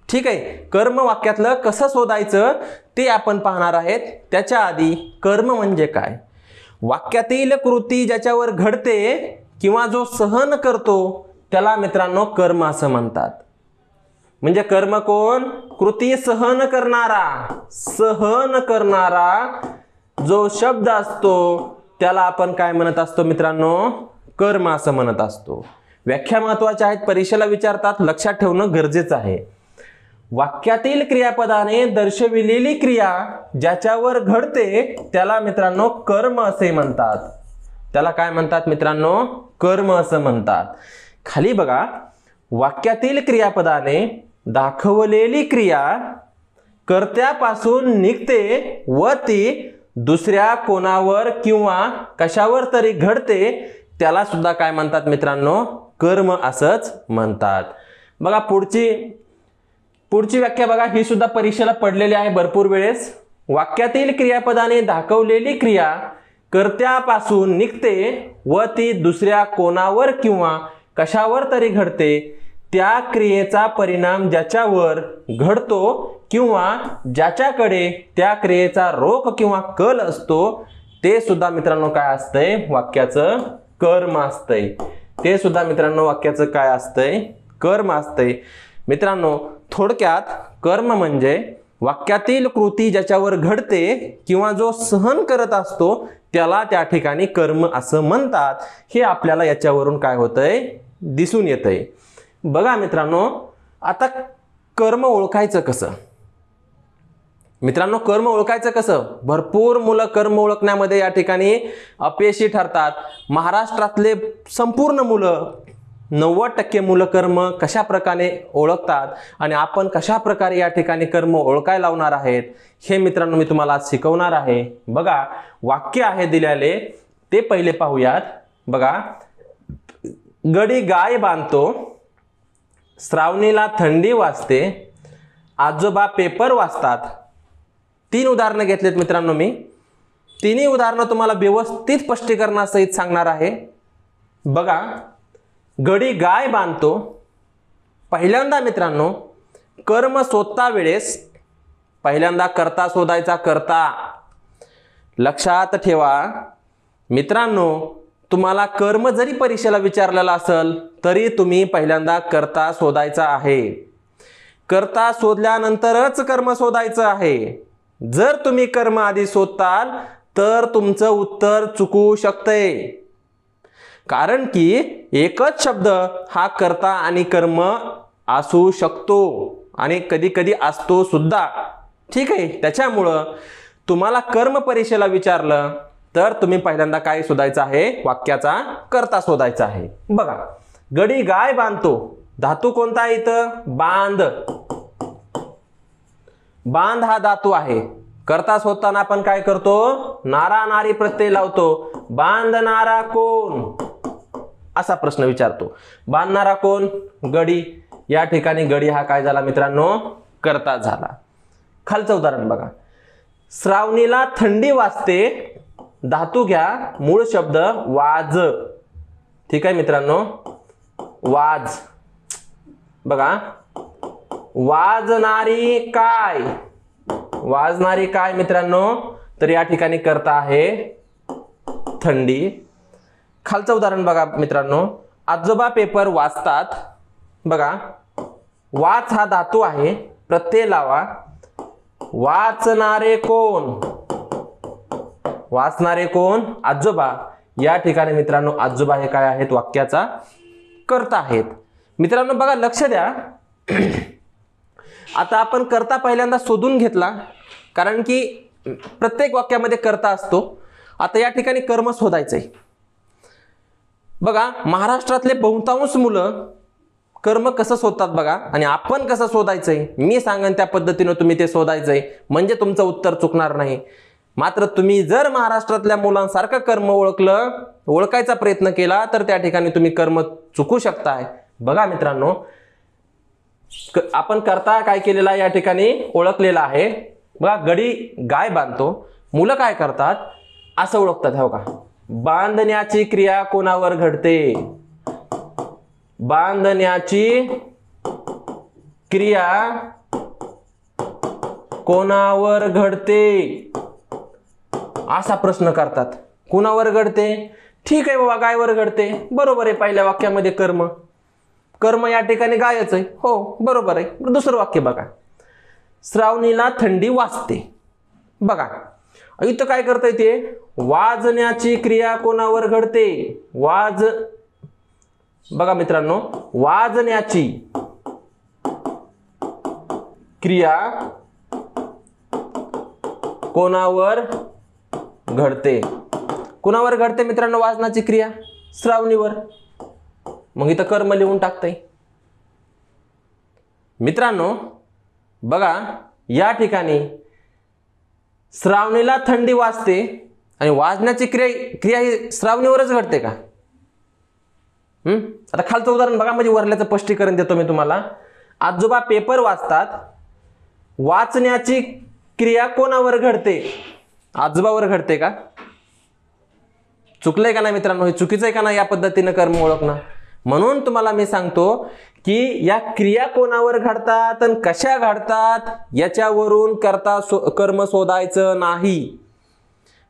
ठीक आहे, कर्म वाक्यातलं कसं शोधायचं ते आपण पाहणार आहेत. त्याच्या आधी कर्म म्हणजे काय? वाक्यातील कृती ज्याच्यावर घडते किंवा जो सहन करतो त्याला मित्रांनो कर्म असं म्हणतात. म्हणजे कर्म कोण? कृती सहन करणारा, सहन करणारा जो शब्द असतो त्याला आपण काय म्हणत असतो मित्रांनो? कर्म असं म्हणत असतो. व्याख्या महत्वाच्या आहेत, परीक्षेला विचारतात, लक्षात ठेवणं गरजेचं आहे. वाक्यातील क्रियापदाने दर्शविलेली क्रिया ज्याच्यावर घडते त्याला मित्रांनो कर्म असे म्हणतात. त्याला काय म्हणतात मित्रांनो? कर्म असं म्हणतात. खाली बघा, वाक्यातील क्रियापदाने दाखवलेली क्रिया कर्त्यापासून निघते व ती दुसऱ्या कोणावर किंवा कशावर तरी घडते त्याला सुद्धा काय म्हणतात मित्रांनो? कर्म असंच म्हणतात. बघा पुढची व्याख्या बघा, ही सुद्धा परीक्षेला पडलेली आहे भरपूर वेळेस. वाक्यातील क्रियापदाने दाखवलेली क्रिया कर्त्यापासून निघते व ती दुसऱ्या कोणावर किंवा कशावर तरी घडते, त्या क्रियेचा परिणाम ज्याच्यावर घडतो किंवा ज्याच्याकडे त्या क्रियेचा रोख किंवा कल असतो ते सुद्धा मित्रांनो काय असतंय? वाक्याचं कर्म असतंय. ते सुद्धा मित्रांनो वाक्याचं काय असतंय? कर्म असतंय. मित्रांनो थोडक्यात कर्म म्हणजे वाक्यातील कृती ज्याच्यावर घडते किंवा जो सहन करत असतो त्याला त्या ठिकाणी कर्म असं म्हणतात. हे आपल्याला याच्यावरून काय होतंय? दिसून येतंय. बघा मित्रांनो, आता कर्म ओळखायचं कसं? मित्रांनो, कर्म ओळखायचं कसं? भरपूर मुलं कर्म ओळखण्यामध्ये या ठिकाणी अपयशी ठरतात. महाराष्ट्रातले संपूर्ण मुलं 90% मुलं कर्म कशा प्रकारे ओळखतात आणि आपण कशा प्रकारे या ठिकाणी कर्म ओळखायला लावणार आहेत हे मित्रांनो मी तुम्हाला आज शिकवणार आहे. बघा, वाक्य आहे दिलेले ते पहिले पाहूयात. बघा, गडी गाय बांधतो, श्रावणीला थंडी वाजते, आजोबा पेपर वाचतात. 3 उदाहरणं घेतलेत मित्रांनो मी. तिन्ही उदाहरणं तुम्हाला व्यवस्थित स्पष्टीकरणासहित सांगणार आहे. बघा, गडी गाय बांधतो. पहिल्यांदा मित्रांनो कर्म शोधता वेळेस पहिल्यांदा कर्ता शोधायचा. कर्ता लक्षात ठेवा मित्रांनो, तुम्हाला कर्म जरी परीक्षेला विचारलेला असेल तरी तुम्ही पहिल्यांदा कर्ता शोधायचा आहे. कर्ता शोधल्यानंतरच कर्म शोधायचं आहे. जर तुम्ही कर्म आधी शोधताल तर तुमचं उत्तर चुकू शकते. कारण की एकच शब्द हा कर्ता आणि कर्म असू शकतो आणि कधी कधी असतो सुद्धा. ठीक आहे, त्याच्यामुळं तुम्हाला कर्म परीक्षेला विचारलं तर तुम्ही पहिल्यांदा काय शोधायचं आहे? वाक्याचा कर्ता शोधायचा आहे. बघा, गडी गाय बांधतो. धातू कोणता आहे इथं? बांध. बांध हा धातू आहे. कर्ता शोधताना आपण काय करतो? नारा नारी प्रत्यय लावतो. बांधणारा कोण असा प्रश्न विचारतो. बांधणारा कोण? गडी. या ठिकाणी गडी हा काय झाला मित्रांनो? कर्ता झाला. खालचं उदाहरण बघा, श्रावणीला थंडी वाजते. धातू घ्या, मूळ शब्द वाज. ठीक आहे मित्रांनो, वाज. बघा, वाजणारी काय? वाजणारी काय मित्रांनो? तर या ठिकाणी कर्ता आहे थंडी. खालचं उदाहरण बघा मित्रांनो, आजोबा पेपर वाचतात. बघा, वाच हा धातू आहे, प्रत्यय लावा. वाचणारे कोण? वाचणारे कोण? आजोबा. या ठिकाणी मित्रांनो आजोबा हे काय आहेत? वाक्याचा कर्ता आहेत. मित्रांनो बघा, लक्ष द्या. आता आपण कर्ता पहिल्यांदा शोधून घेतला कारण की प्रत्येक वाक्यामध्ये कर्ता असतो. आता या ठिकाणी कर्म शोधायचंय. बघा, महाराष्ट्रातले बहुतांश मुलं कर्म कसं शोधतात बघा, आणि आपण कसं शोधायचंय मी सांगेन त्या पद्धतीने तुम्ही ते शोधायचंय, म्हणजे तुमचं उत्तर चुकणार नाही. मात्र तुम्ही जर महाराष्ट्रातल्या मुलांसारखं कर्म ओळखायचा प्रयत्न केला तर त्या ठिकाणी तुम्ही कर्म चुकू शकताय. बघा मित्रांनो, आपण कर्ता काय केलेला या ठिकाणी ओळखलेला आहे. बघा, गडी गाय बांधतो. मुलं काय करतात? असं ओळखतात. हो का, बांधण्याची क्रिया कोणावर घडते? बांधण्याची क्रिया कोणावर घडते असा प्रश्न करतात. कोणावर घडते? ठीक आहे बाबा, गायवर घडते. बरोबर आहे. पहिल्या वाक्यामध्ये कर्म कर्म या ठिकाणी गायच आहे. हो, बरोबर आहे. दुसरं वाक्य बघा, श्रावणीला थंडी वाजते. बघा, इथं काय करता येते? वाजण्याची क्रिया कोणावर घडते? वाज. बघा मित्रांनो, वाजण्याची क्रिया कोणावर घडते? कोणावर घडते मित्रांनो वाजनाची क्रिया? श्रावणीवर. मग इथं कर्म लिहून टाकताय. मित्रांनो बघा, या ठिकाणी श्रावणीला थंडी वाजते आणि वाजण्याची क्रिया ही श्रावणीवरच घडते का? आता खालचं उदाहरण बघा, म्हणजे वरल्याचं स्पष्टीकरण देतो मी तुम्हाला. आजोबा पेपर वाचतात. वाचण्याची क्रिया कोणावर घडते? आजोबावर घडते का? चुकलंय का नाही मित्रांनो? हे चुकीचं आहे का नाही या पद्धतीने कर्म ओळखणं? म्हणून तुम्हाला मी सांगतो की या क्रिया कोणावर घडतात आणि कशा घडतात याच्यावरून कर्म शोधायचं नाही.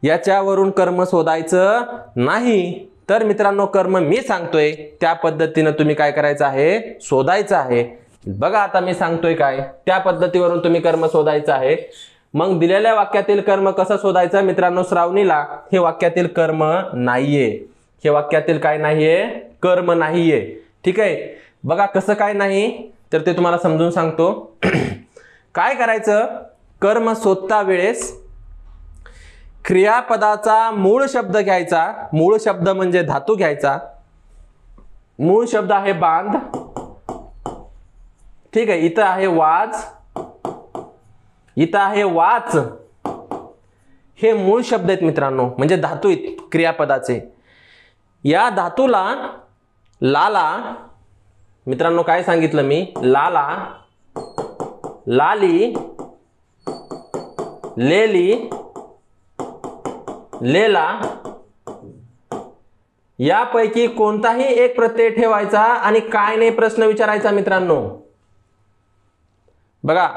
याच्यावरून कर्म शोधायचं नाही. तर मित्रांनो, कर्म मी सांगतोय त्या पद्धतीने तुम्ही काय करायचं आहे? शोधायचं आहे. बघा, आता मी सांगतोय काय त्या पद्धतीवरून तुम्ही कर्म शोधायचं आहे. मग दिलेल्या वाक्यातील कर्म कसं शोधायचं मित्रांनो? श्रावणीला हे वाक्यातील कर्म नाहीये. हे वाक्यातील काय नाहीये? कर्म नाहीये. ठीक आहे. बघा कसं काय नाही? तर ते तुम्हाला समजून सांगतो. काय करायचं, कर्म शोधता वेळेस क्रियापदाचा मूळ शब्द घ्यायचा. मूळ शब्द म्हणजे धातू घ्यायचा. मूळ शब्द आहे बांध. ठीक आहे, इथं आहे वाज, इथं आहे वाच. हे मूळ शब्द आहेत मित्रांनो, म्हणजे धातू आहेत क्रियापदाचे. या धातूला लाला, मित्रांनो काय सांगितलं मी, लाला, लाली, लेली, लेला यापैकी कोणताही एक प्रत्यय ठेवायचा आणि काय नाही प्रश्न विचारायचा मित्रांनो. बघा,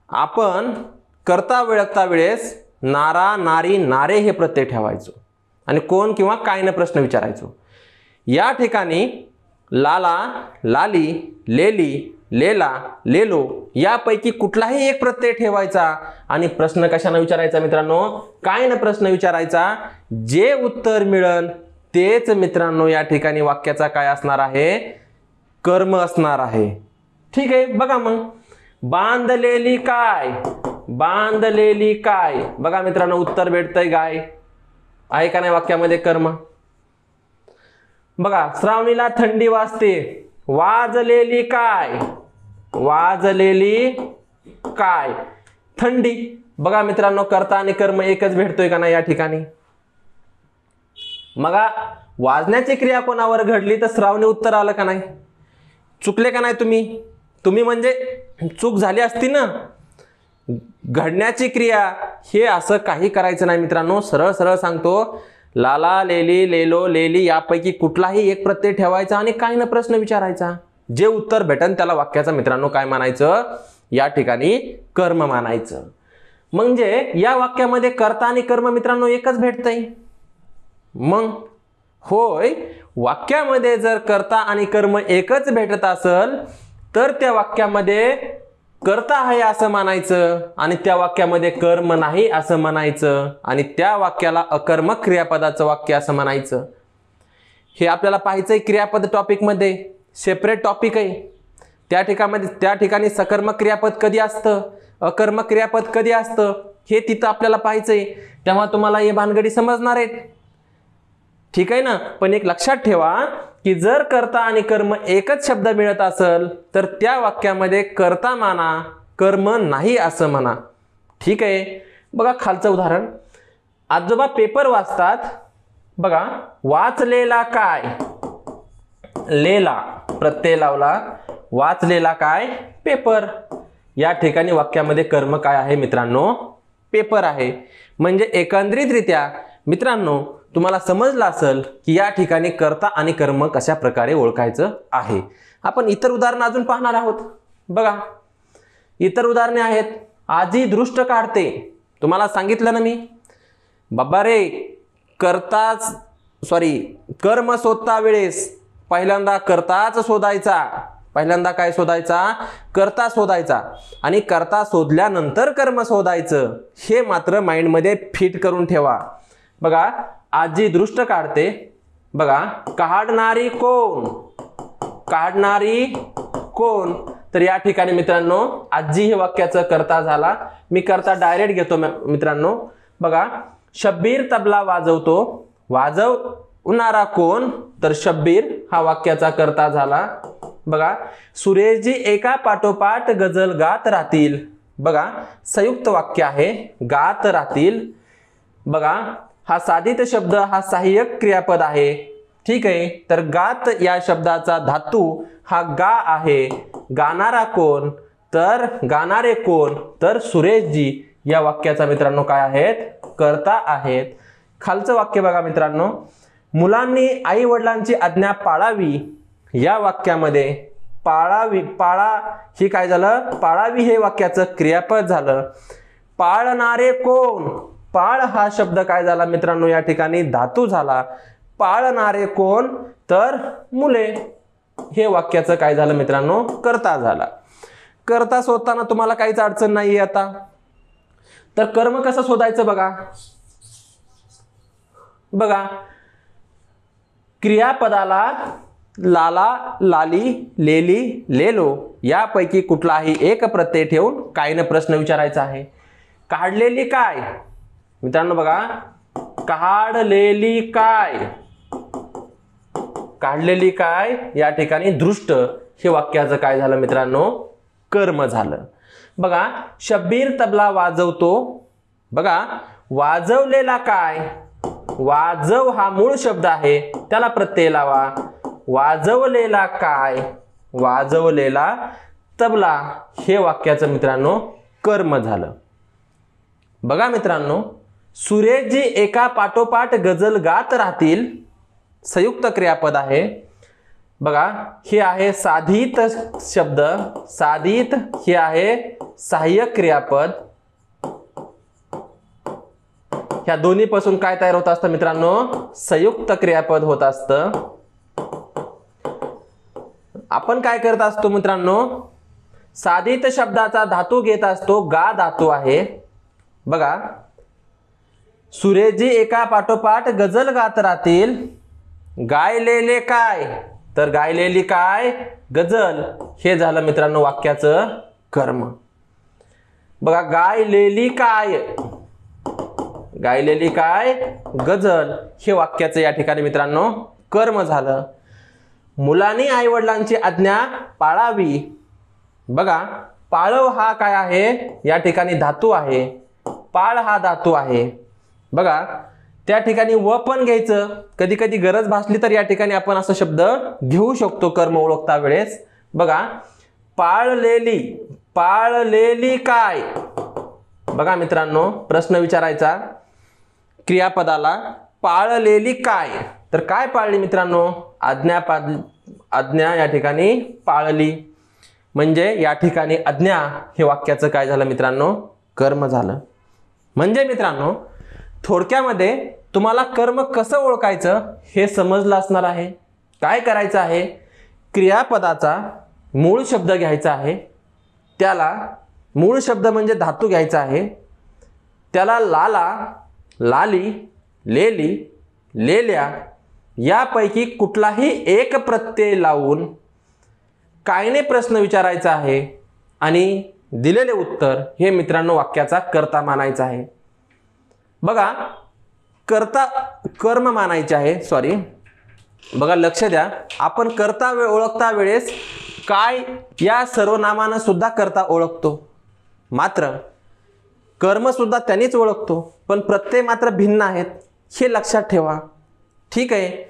आपण कर्ता ओळखता वेळेस नारा, नारी, नारे हे प्रत्यय ठेवायचो आणि कोण किंवा काय न प्रश्न विचारायचो. या ठिकाणी लाला, लाली, लेली, लेला, लेलो यापैकी कुठलाही एक प्रत्यय ठेवायचा आणि प्रश्न कशाने विचारायचा मित्रांनो, काय न प्रश्न विचारायचा. जे उत्तर मिळेल तेच मित्रांनो या ठिकाणी वाक्याचा काय असणार आहे, कर्म असणार आहे. ठीक आहे, बघा मग, बांधलेली काय, बांधलेली काय. बघा मित्रांनो उत्तर भेटतंय गाय, आहे का नाही वाक्यामध्ये कर्म. बघा, श्रावणीला थंडी वाजते, वाजलेली काय, वाजलेली काय, थंडी. बघा मित्रांनो कर्ता आणि कर्म एकच भेटतोय का नाही या ठिकाणी. मग वाजण्याची क्रिया कोणावर घडली तर श्रावणी उत्तर आलं का नाही. चुकले का नाही तुम्ही, तुम्ही म्हणजे चूक झाली असती ना. घडण्याची क्रिया हे असं काही करायचं नाही मित्रांनो. सरळ सरळ सांगतो, लाला, लेली, लेलो, लेली यापैकी कुठलाही एक प्रत्यय ठेवायचा आणि काही न प्रश्न विचारायचा. जे उत्तर भेटन त्याला वाक्याचा मित्रांनो काय मानायचं, या ठिकाणी कर्म मानायचं. म्हणजे या वाक्यामध्ये कर्ता आणि कर्म मित्रांनो एकच भेटतंय. मग होय, वाक्यामध्ये जर कर्ता आणि कर्म एकच भेटत असेल तर त्या वाक्यामध्ये कर्ता आहे असं मानायचं आणि त्या वाक्यामध्ये कर्म नाही असं म्हणायचं आणि त्या वाक्याला अकर्मक क्रियापदाचं वाक्य असं म्हणायचं. हे आपल्याला पाहायचंय क्रियापद टॉपिक मध्ये, सेपरेट टॉपिक आहे. त्या ठिकाणी सकर्मक क्रियापद कधी असतं, अकर्मक क्रियापद कधी असतं हे तिथं आपल्याला पाहायचंय. तेव्हा तुम्हाला हे भानगडी समजणार आहेत. ठीक आहे ना. पण एक लक्षात ठेवा की जर कर्ता आणि कर्म एकच शब्द मिळत असेल तर त्या वाक्यामध्ये कर्ता माना, कर्म नाही असं म्हणा. ठीक आहे. बघा खालचं उदाहरण, आजोबा पेपर वाचतात. बघा, वाचलेला काय, लेला प्रत्यय लावला, वाचलेला काय, पेपर. या ठिकाणी वाक्यामध्ये कर्म काय आहे मित्रांनो, पेपर आहे. म्हणजे एकंदरीतरित्या मित्रांनो तुम्हाला समजलं असेल की या ठिकाणी कर्ता आणि कर्म कशा प्रकारे ओळखायचं आहे. आपण इतर उदाहरण अजून पाहणार आहोत. बघा, इतर उदाहरणे आहेत. आजी दृष्ट काढते. तुम्हाला सांगितलं ना मी, बाबा रे, कर्म शोधता वेळेस पहिल्यांदा कर्ताच शोधायचा. पहिल्यांदा काय शोधायचा, कर्ता शोधायचा आणि कर्ता शोधल्यानंतर कर्म शोधायचं. हे मात्र माइंड मध्ये फिट करून ठेवा. बघा, आजी दृष्ट काढते. बघा, काढणारी कोण, काढणारी कोण. तर या ठिकाणी मित्रांनो आजी हे वाक्याचं कर्ता झाला. मी कर्ता डायरेक्ट घेतो मित्रांनो. बघा, शब्बीर तबला वाजवतो. वाजवणारा कोण, तर शब्बीर हा वाक्याचा कर्ता झाला. बघा, सुरेशजी एका पाठोपाठ गझल गात राहतील. बघा, संयुक्त वाक्य आहे, गात राहतील. बघा, हा साधित शब्द हा सहाय्यक क्रियापद आहे. ठीक आहे. तर गात या शब्दाचा धातू हा गा आहे. गाणारा कोण, तर गाणारे कोण, तर सुरेशजी या वाक्याचा मित्रांनो काय आहेत, कर्ता आहेत. खालचं वाक्य बघा मित्रांनो, मुलांनी आई वडिलांची आज्ञा पाळावी. या वाक्यामध्ये पाळावी, पाळा ही काय झालं, पाळावी हे वाक्याचं क्रियापद झालं. पाळणारे कोण, पाळ हा शब्द काय झाला मित्रांनो या ठिकाणी धातू झाला. पाळणारे कोण, तर मुले. हे वाक्याचं काय झालं मित्रांनो, कर्ता झाला. कर्ता शोधताना तुम्हाला काहीच अडचण नाहीये. आता तर कर्म कसं शोधायचं बघा. बघा, क्रियापदाला लाला, लाली, लेली, लेलो यापैकी कुठलाही एक प्रत्यय ठेवून कायने प्रश्न विचारायचा आहे. काढलेली काय मित्रांनो बघा, काढलेली काय, काढलेली काय या ठिकाणी दृष्ट हे वाक्याचं काय झालं मित्रांनो, कर्म झालं. बघा शब्बीर तबला वाजवतो, बघा वाजवलेला काय, वाजव हा मूळ शब्द आहे त्याला प्रत्यय लावा. वाजवलेला काय, वाजवलेला तबला हे वाक्याचं मित्रांनो कर्म झालं. बघा मित्रांनो सुरेशजी एका पाठोपाठ गजल गात राहतील संयुक्त क्रियापद आहे. बघा हे आहे साधित शब्द, साधित हे आहे सहाय्यक क्रियापद. ह्या दोन्ही पासून काय तयार होत असतं मित्रांनो, संयुक्त क्रियापद होत असतं. आपण काय करत असतो मित्रांनो, साधित शब्दाचा धातू घेत असतो, गा धातू आहे. बघा सुरेशजी एका पाठोपाठ गजल गात राहतील, गायलेले काय, तर गायलेली काय गजल हे झालं मित्रांनो वाक्याचं कर्म. बघा गायलेली काय, गायलेली काय गजल हे वाक्याचं या ठिकाणी मित्रांनो कर्म झालं. मुलांनी आई वडिलांची आज्ञा पाळावी. बघा पाळव हा काय आहे, या ठिकाणी धातू आहे, पाळ हा धातू आहे. बघा त्या ठिकाणी व पण घ्यायचं, कधी कधी गरज भासली तर या ठिकाणी आपण असा शब्द घेऊ शकतो कर्म ओळखता वेळेस. बघा पाळलेली, पाळलेली काय. बघा मित्रांनो प्रश्न विचारायचा क्रियापदाला, पाळलेली काय, तर काय पाळली मित्रांनो, आज्ञा या ठिकाणी पाळली, म्हणजे या ठिकाणी आज्ञा हे वाक्याचं काय झालं मित्रांनो कर्म झालं. म्हणजे मित्रांनो थोडक्यामध्ये तुम्हाला कर्म कसं ओळखायचं हे समजलं असणार आहे. काय करायचं आहे, क्रियापदाचा मूळ शब्द घ्यायचा आहे, त्याला मूळ शब्द म्हणजे धातू घ्यायचा आहे, त्याला लाला, लाली, लेली, लेल्या यापैकी कुठलाही एक प्रत्यय लावून कायने प्रश्न विचारायचा आहे आणि दिलेले उत्तर हे मित्रांनो वाक्याचा कर्ता मानायचा आहे. बघा कर्ता कर्म मानायचे आहे, सॉरी. बघा लक्ष द्या, आपण कर्ता ओळखता वेळेस काय या सर्वनामानं सुद्धा कर्ता ओळखतो, मात्र कर्म सुद्धा त्यांनीच ओळखतो, पण प्रत्यय मात्र भिन्न आहेत हे लक्षात ठेवा. ठीक आहे.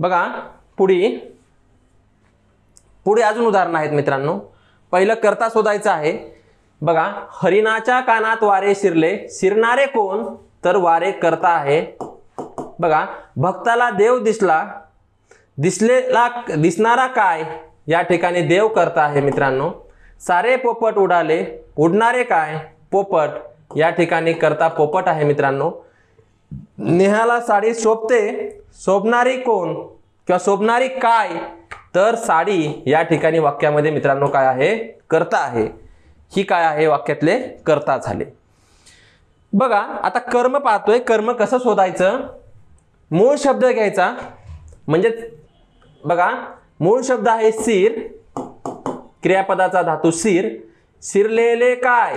बघा पुढे अजून उदाहरण आहेत मित्रांनो. पहिलं कर्ता शोधायचं आहे. बघा हरिणाच्या कानात वारे शिरले, शिरणारे कोण, तर वारे कर्ता आहे. बघा भक्ताला देव दिसला, दिसणारा काय, या ठिकाणी देव कर्ता आहे मित्रांनो. सारे पोपट उडाले, उडणारे काय, पोपट, या ठिकाणी कर्ता पोपट आहे मित्रांनो. नेहाला साडी शोभते, शोभणारी कोण किंवा शोभणारी काय, तर साडी, या ठिकाणी वाक्यामध्ये मित्रांनो काय आहे, कर्ता आहे. ही काय आहे, वाक्यातले कर्ता झाले. बघा आता कर्म पाहतोय, कर्म कसं शोधायचं, मूळ शब्द घ्यायचा, म्हणजे बघा मूळ शब्द आहे शिर, क्रियापदाचा धातू शिर, शिरलेले काय.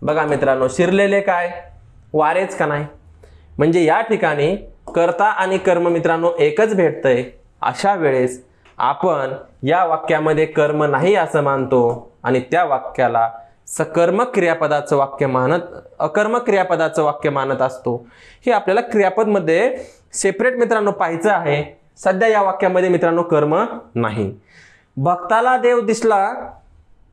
बघा मित्रांनो शिरलेले काय, वारेच का नाही, म्हणजे या ठिकाणी कर्ता आणि कर्म मित्रांनो एकच भेटतंय. अशा वेळेस आपण या वाक्यामध्ये कर्म नाही असं मानतो आणि त्या वाक्याला सकर्मक क्रियापदाचं वाक्य मानत, अकर्मक क्रियापदाचं वाक्य मानत असतो. हे आपल्याला क्रियापदमध्ये सेपरेट मित्रांनो पाहायचं आहे. सध्या या वाक्यामध्ये मित्रांनो कर्म नाही. भक्ताला देव दिसला,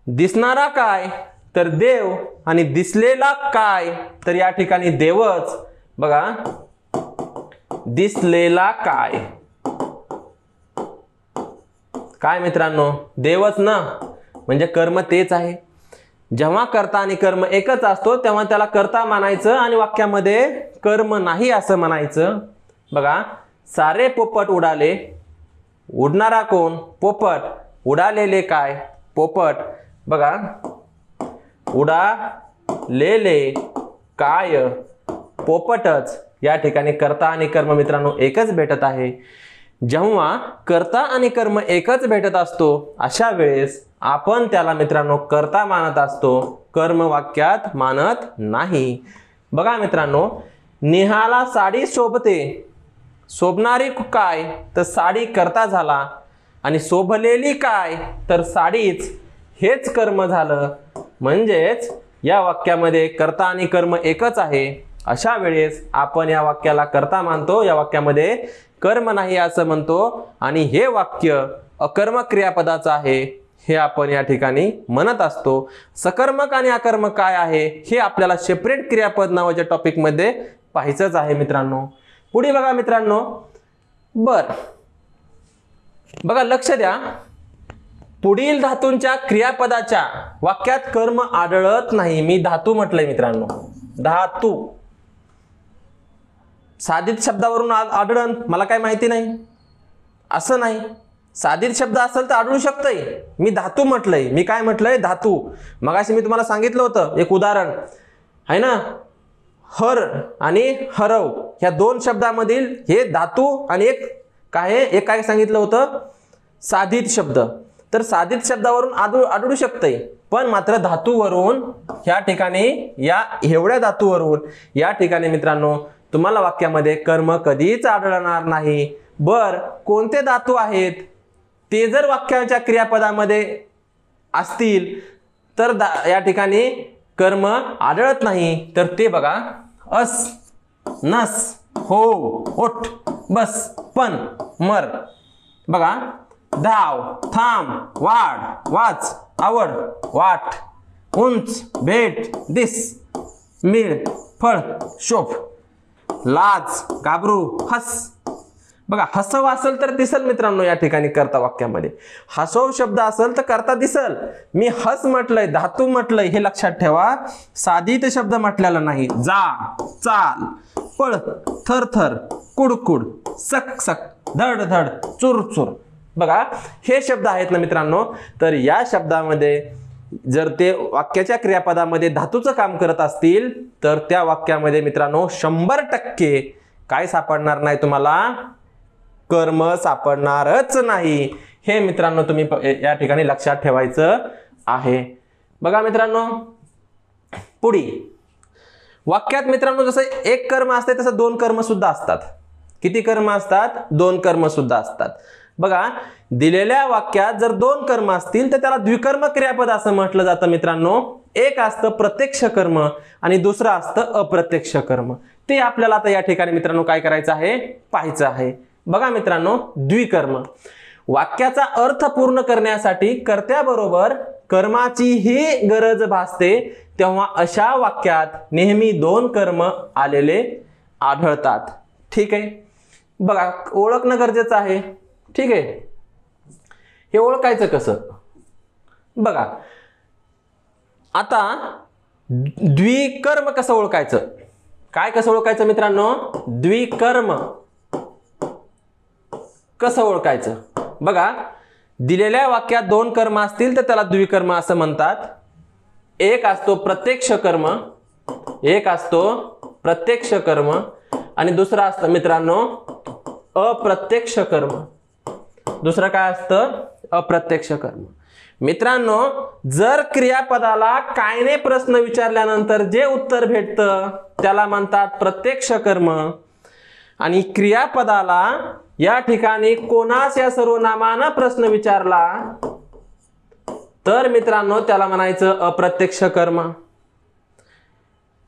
दिसणारा काय, तर देव, आणि दिसलेला काय, तर या ठिकाणी देवच. बघा दिसलेला काय, काय मित्रांनो देवच ना, म्हणजे कर्म तेच आहे. जेव्हा कर्ता आणि कर्म एकच असतो तेव्हा त्याला कर्ता मानायचं आणि वाक्यामध्ये कर्म नाही असं म्हणायचं. बघा सारे पोपट उडाले, उडणारा कोण, पोपट, उडालेले काय, पोपट. बघा उडालेले काय, पोपटच. या ठिकाणी कर्ता आणि कर्म मित्रांनो एकच भेटत आहे. जेव्हा कर्ता आणि कर्म एकच भेटत असतो अशा वेळेस आपण त्याला मित्रांनो कर्ता मानत असतो, कर्म वाक्यात मानत नाही. बघा मित्रांनो, नेहाला साडी शोभते, शोभणारी काय तर साडी कर्ता झाला आणि शोभलेली काय तर साडीच, हेच कर्म झालं. म्हणजेच या वाक्यामध्ये कर्ता आणि कर्म एकच आहे. अशा वेळेस आपण या वाक्याला कर्ता मानतो, या वाक्यामध्ये कर्म नाही असं म्हणतो आणि हे वाक्य अकर्मक क्रियापदाचं आहे हे आपण या ठिकाणी म्हणत असतो. सकर्मक आणि अकर्मक काय आहे हे आपल्याला सेपरेट क्रियापद नावाच्या टॉपिक मध्ये पाहायचंच आहे मित्रांनो. पुढे बघा मित्रांनो, बघा लक्ष द्या, पुढील धातूंच्या क्रियापदाच्या वाक्यात कर्म आढळत नाही. मी धातू म्हटलंय मित्रांनो, धातू साधित शब्दावरून आढळन मला काय माहिती नाही असं नाही. साधित शब्द असेल तर आढळू शकतंय. मी धातू म्हटलंय, मी काय म्हटलंय धातू. मगाशी मी तुम्हाला सांगितलं होतं एक उदाहरण आहे ना, हर आणि हरव ह्या दोन शब्दामधील हे धातू आणि एक काय सांगितलं होतं साधित शब्द. तर साधित शब्दावरून आढळू शकतंय, पण मात्र धातूवरून ह्या ठिकाणी या एवढ्या धातूवरून या ठिकाणी मित्रांनो तुम्हाला वाक्यामध्ये कर्म कधीच आढळणार नाही. कोणते धातू आहेत ते जर वाक्याच्या क्रियापदामध्ये असतील तर या ठिकाणी कर्म आढळत नाही. तर ते बघा, अस, नस, हो, ओठ, बस, पण, मर. बघा, धाव, थांब, वाढ, वाच, आवड, वाट, उंच, भेट, दिस, मिळ, फळ, शोभ, लाज, घाबरू, हस. बघा, हसव असेल तर दिसल मित्रांनो या ठिकाणी कर्ता वाक्यामध्ये. हसव शब्द असेल तर कर्ता दिसल. मी हस म्हटलंय, धातू म्हटलंय हे लक्षात ठेवा. साधित शब्द म्हटलेला नाही. जा, चाल, पळ, थरथर, कुडकुड, सक सक, धड धड, चुर चुर. बघा, हे शब्द आहेत ना मित्रांनो. तर या शब्दामध्ये जर ते वाक्याच्या क्रियापदामध्ये धातूचं काम करत असतील तर त्या वाक्यामध्ये मित्रांनो 100% काय सापडणार नाही तुम्हाला, कर्म सापडणारच नाही. हे मित्रांनो तुम्ही या ठिकाणी लक्षात ठेवायचं आहे. बघा मित्रांनो, पुढे वाक्यात मित्रांनो जसं एक कर्म असते तसं दोन कर्म सुद्धा असतात. किती कर्म असतात? दोन कर्म सुद्धा असतात. बघा, दिलेल्या वाक्यात जर दोन कर्म असतील तर त्याला द्विकर्म क्रियापद असं म्हटलं जातं मित्रांनो. एक असतं प्रत्यक्ष कर्म आणि दुसरं असतं अप्रत्यक्ष कर्म. ते आपल्याला आता या ठिकाणी मित्रांनो काय करायचं आहे, पाहायचं आहे. बघा मित्रांनो, द्विकर्म वाक्याचा अर्थ पूर्ण करण्यासाठी कर्त्याबरोबर कर्माचीही गरज भासते तेव्हा अशा वाक्यात नेहमी दोन कर्म आलेले आढळतात. ठीक आहे, बघा ओळखणं गरजेचं आहे. ठीक आहे, हे ओळखायचं कसं? बघा आता द्विकर्म कसं ओळखायचं, काय कसं ओळखायचं मित्रांनो? द्विकर्म कसं ओळखायचं? बघा, दिलेल्या वाक्यात दोन कर्म असतील तर त्याला द्विकर्म असं म्हणतात. एक असतो प्रत्यक्ष कर्म, एक असतो प्रत्यक्ष कर्म आणि दुसरा असतं मित्रांनो अप्रत्यक्ष कर्म. दुसरं काय असतं? अप्रत्यक्ष कर्म. मित्रांनो, जर क्रियापदाला कायने प्रश्न विचारल्यानंतर जे उत्तर भेटतं त्याला म्हणतात प्रत्यक्ष कर्म आणि क्रियापदाला या ठिकाणी कोणास या सर्वनामानं प्रश्न विचारला तर मित्रांनो त्याला म्हणायचं अप्रत्यक्ष कर्म.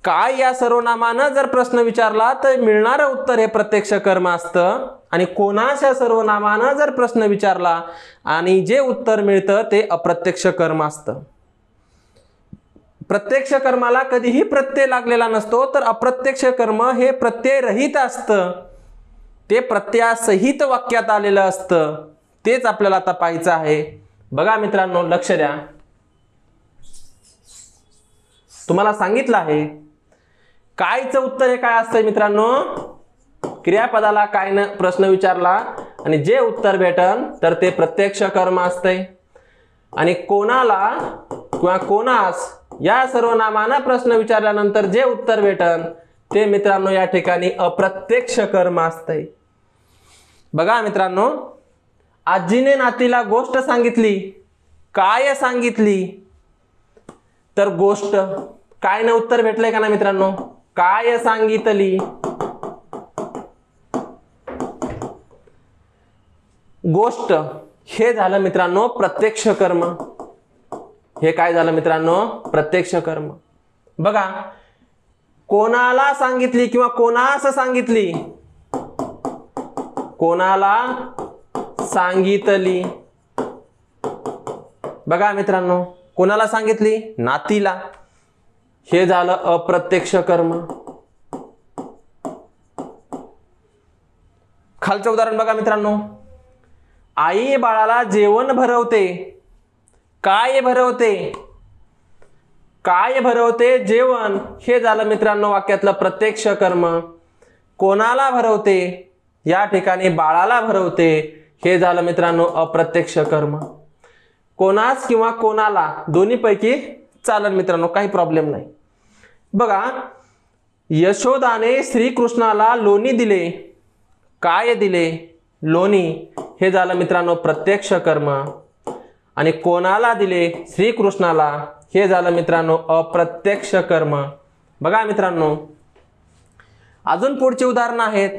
काय या सर्वनामानं जर प्रश्न विचारला तर मिळणारं उत्तर हे प्रत्यक्ष कर्म असतं आणि कोणास या सर्वनामानं जर प्रश्न विचारला आणि जे उत्तर मिळतं ते अप्रत्यक्ष कर्म असतं. प्रत्यक्ष कर्माला कधीही प्रत्यय लागलेला नसतो, तर अप्रत्यक्ष कर्म हे प्रत्यय रहित असतं. ते प्रत्ययासहित वाक्यात आलेलं असतं. तेच आपल्याला आता पाहायचं आहे. बघा मित्रांनो, लक्ष द्या. तुम्हाला सांगितलं आहे कायचं उत्तर हे काय असतंय मित्रांनो? क्रियापदाला कायनं प्रश्न विचारला आणि जे उत्तर भेटन तर ते प्रत्यक्ष कर्म असतंय आणि कोणाला किंवा कोणास या सर्वनामानं प्रश्न विचारल्यानंतर जे उत्तर भेटन ते मित्रांनो या ठिकाणी अप्रत्यक्ष कर्म असतंय. बघा मित्रांनो, आजीने नातीला गोष्ट सांगितली. काय सांगितली? तर गोष्ट. काय न उत्तर भेटलंय का ना मित्रांनो? काय सांगितली? गोष्ट. हे झालं मित्रांनो प्रत्यक्ष कर्म. हे काय झालं मित्रांनो? प्रत्यक्ष कर्म. बघा, कोणाला सांगितली किंवा कोणास सांगितली? कोणाला सांगितली. बघा मित्रांनो, कोणाला सांगितली? नातीला. हे झालं अप्रत्यक्ष कर्म. खालचं उदाहरण बघा मित्रांनो, आई बाळाला जेवण भरवते. काय भरवते? काय भरवते? जेवण. हे झालं मित्रांनो वाक्यातलं प्रत्यक्ष कर्म. कोणाला भरवते? या ठिकाणी बाळाला भरवते. हे झालं मित्रांनो अप्रत्यक्ष कर्म. कोणास किंवा कोणाला दोन्हीपैकी चालेल मित्रांनो, काही प्रॉब्लेम नाही. बघा, यशोदाने श्रीकृष्णाला लोणी दिले. काय दिले? लोणी. हे झालं मित्रांनो प्रत्यक्ष कर्म. आणि कोणाला दिले? श्रीकृष्णाला. हे झालं मित्रांनो अप्रत्यक्ष कर्म. बघा मित्रांनो, अजून पुढचे उदाहरण आहेत.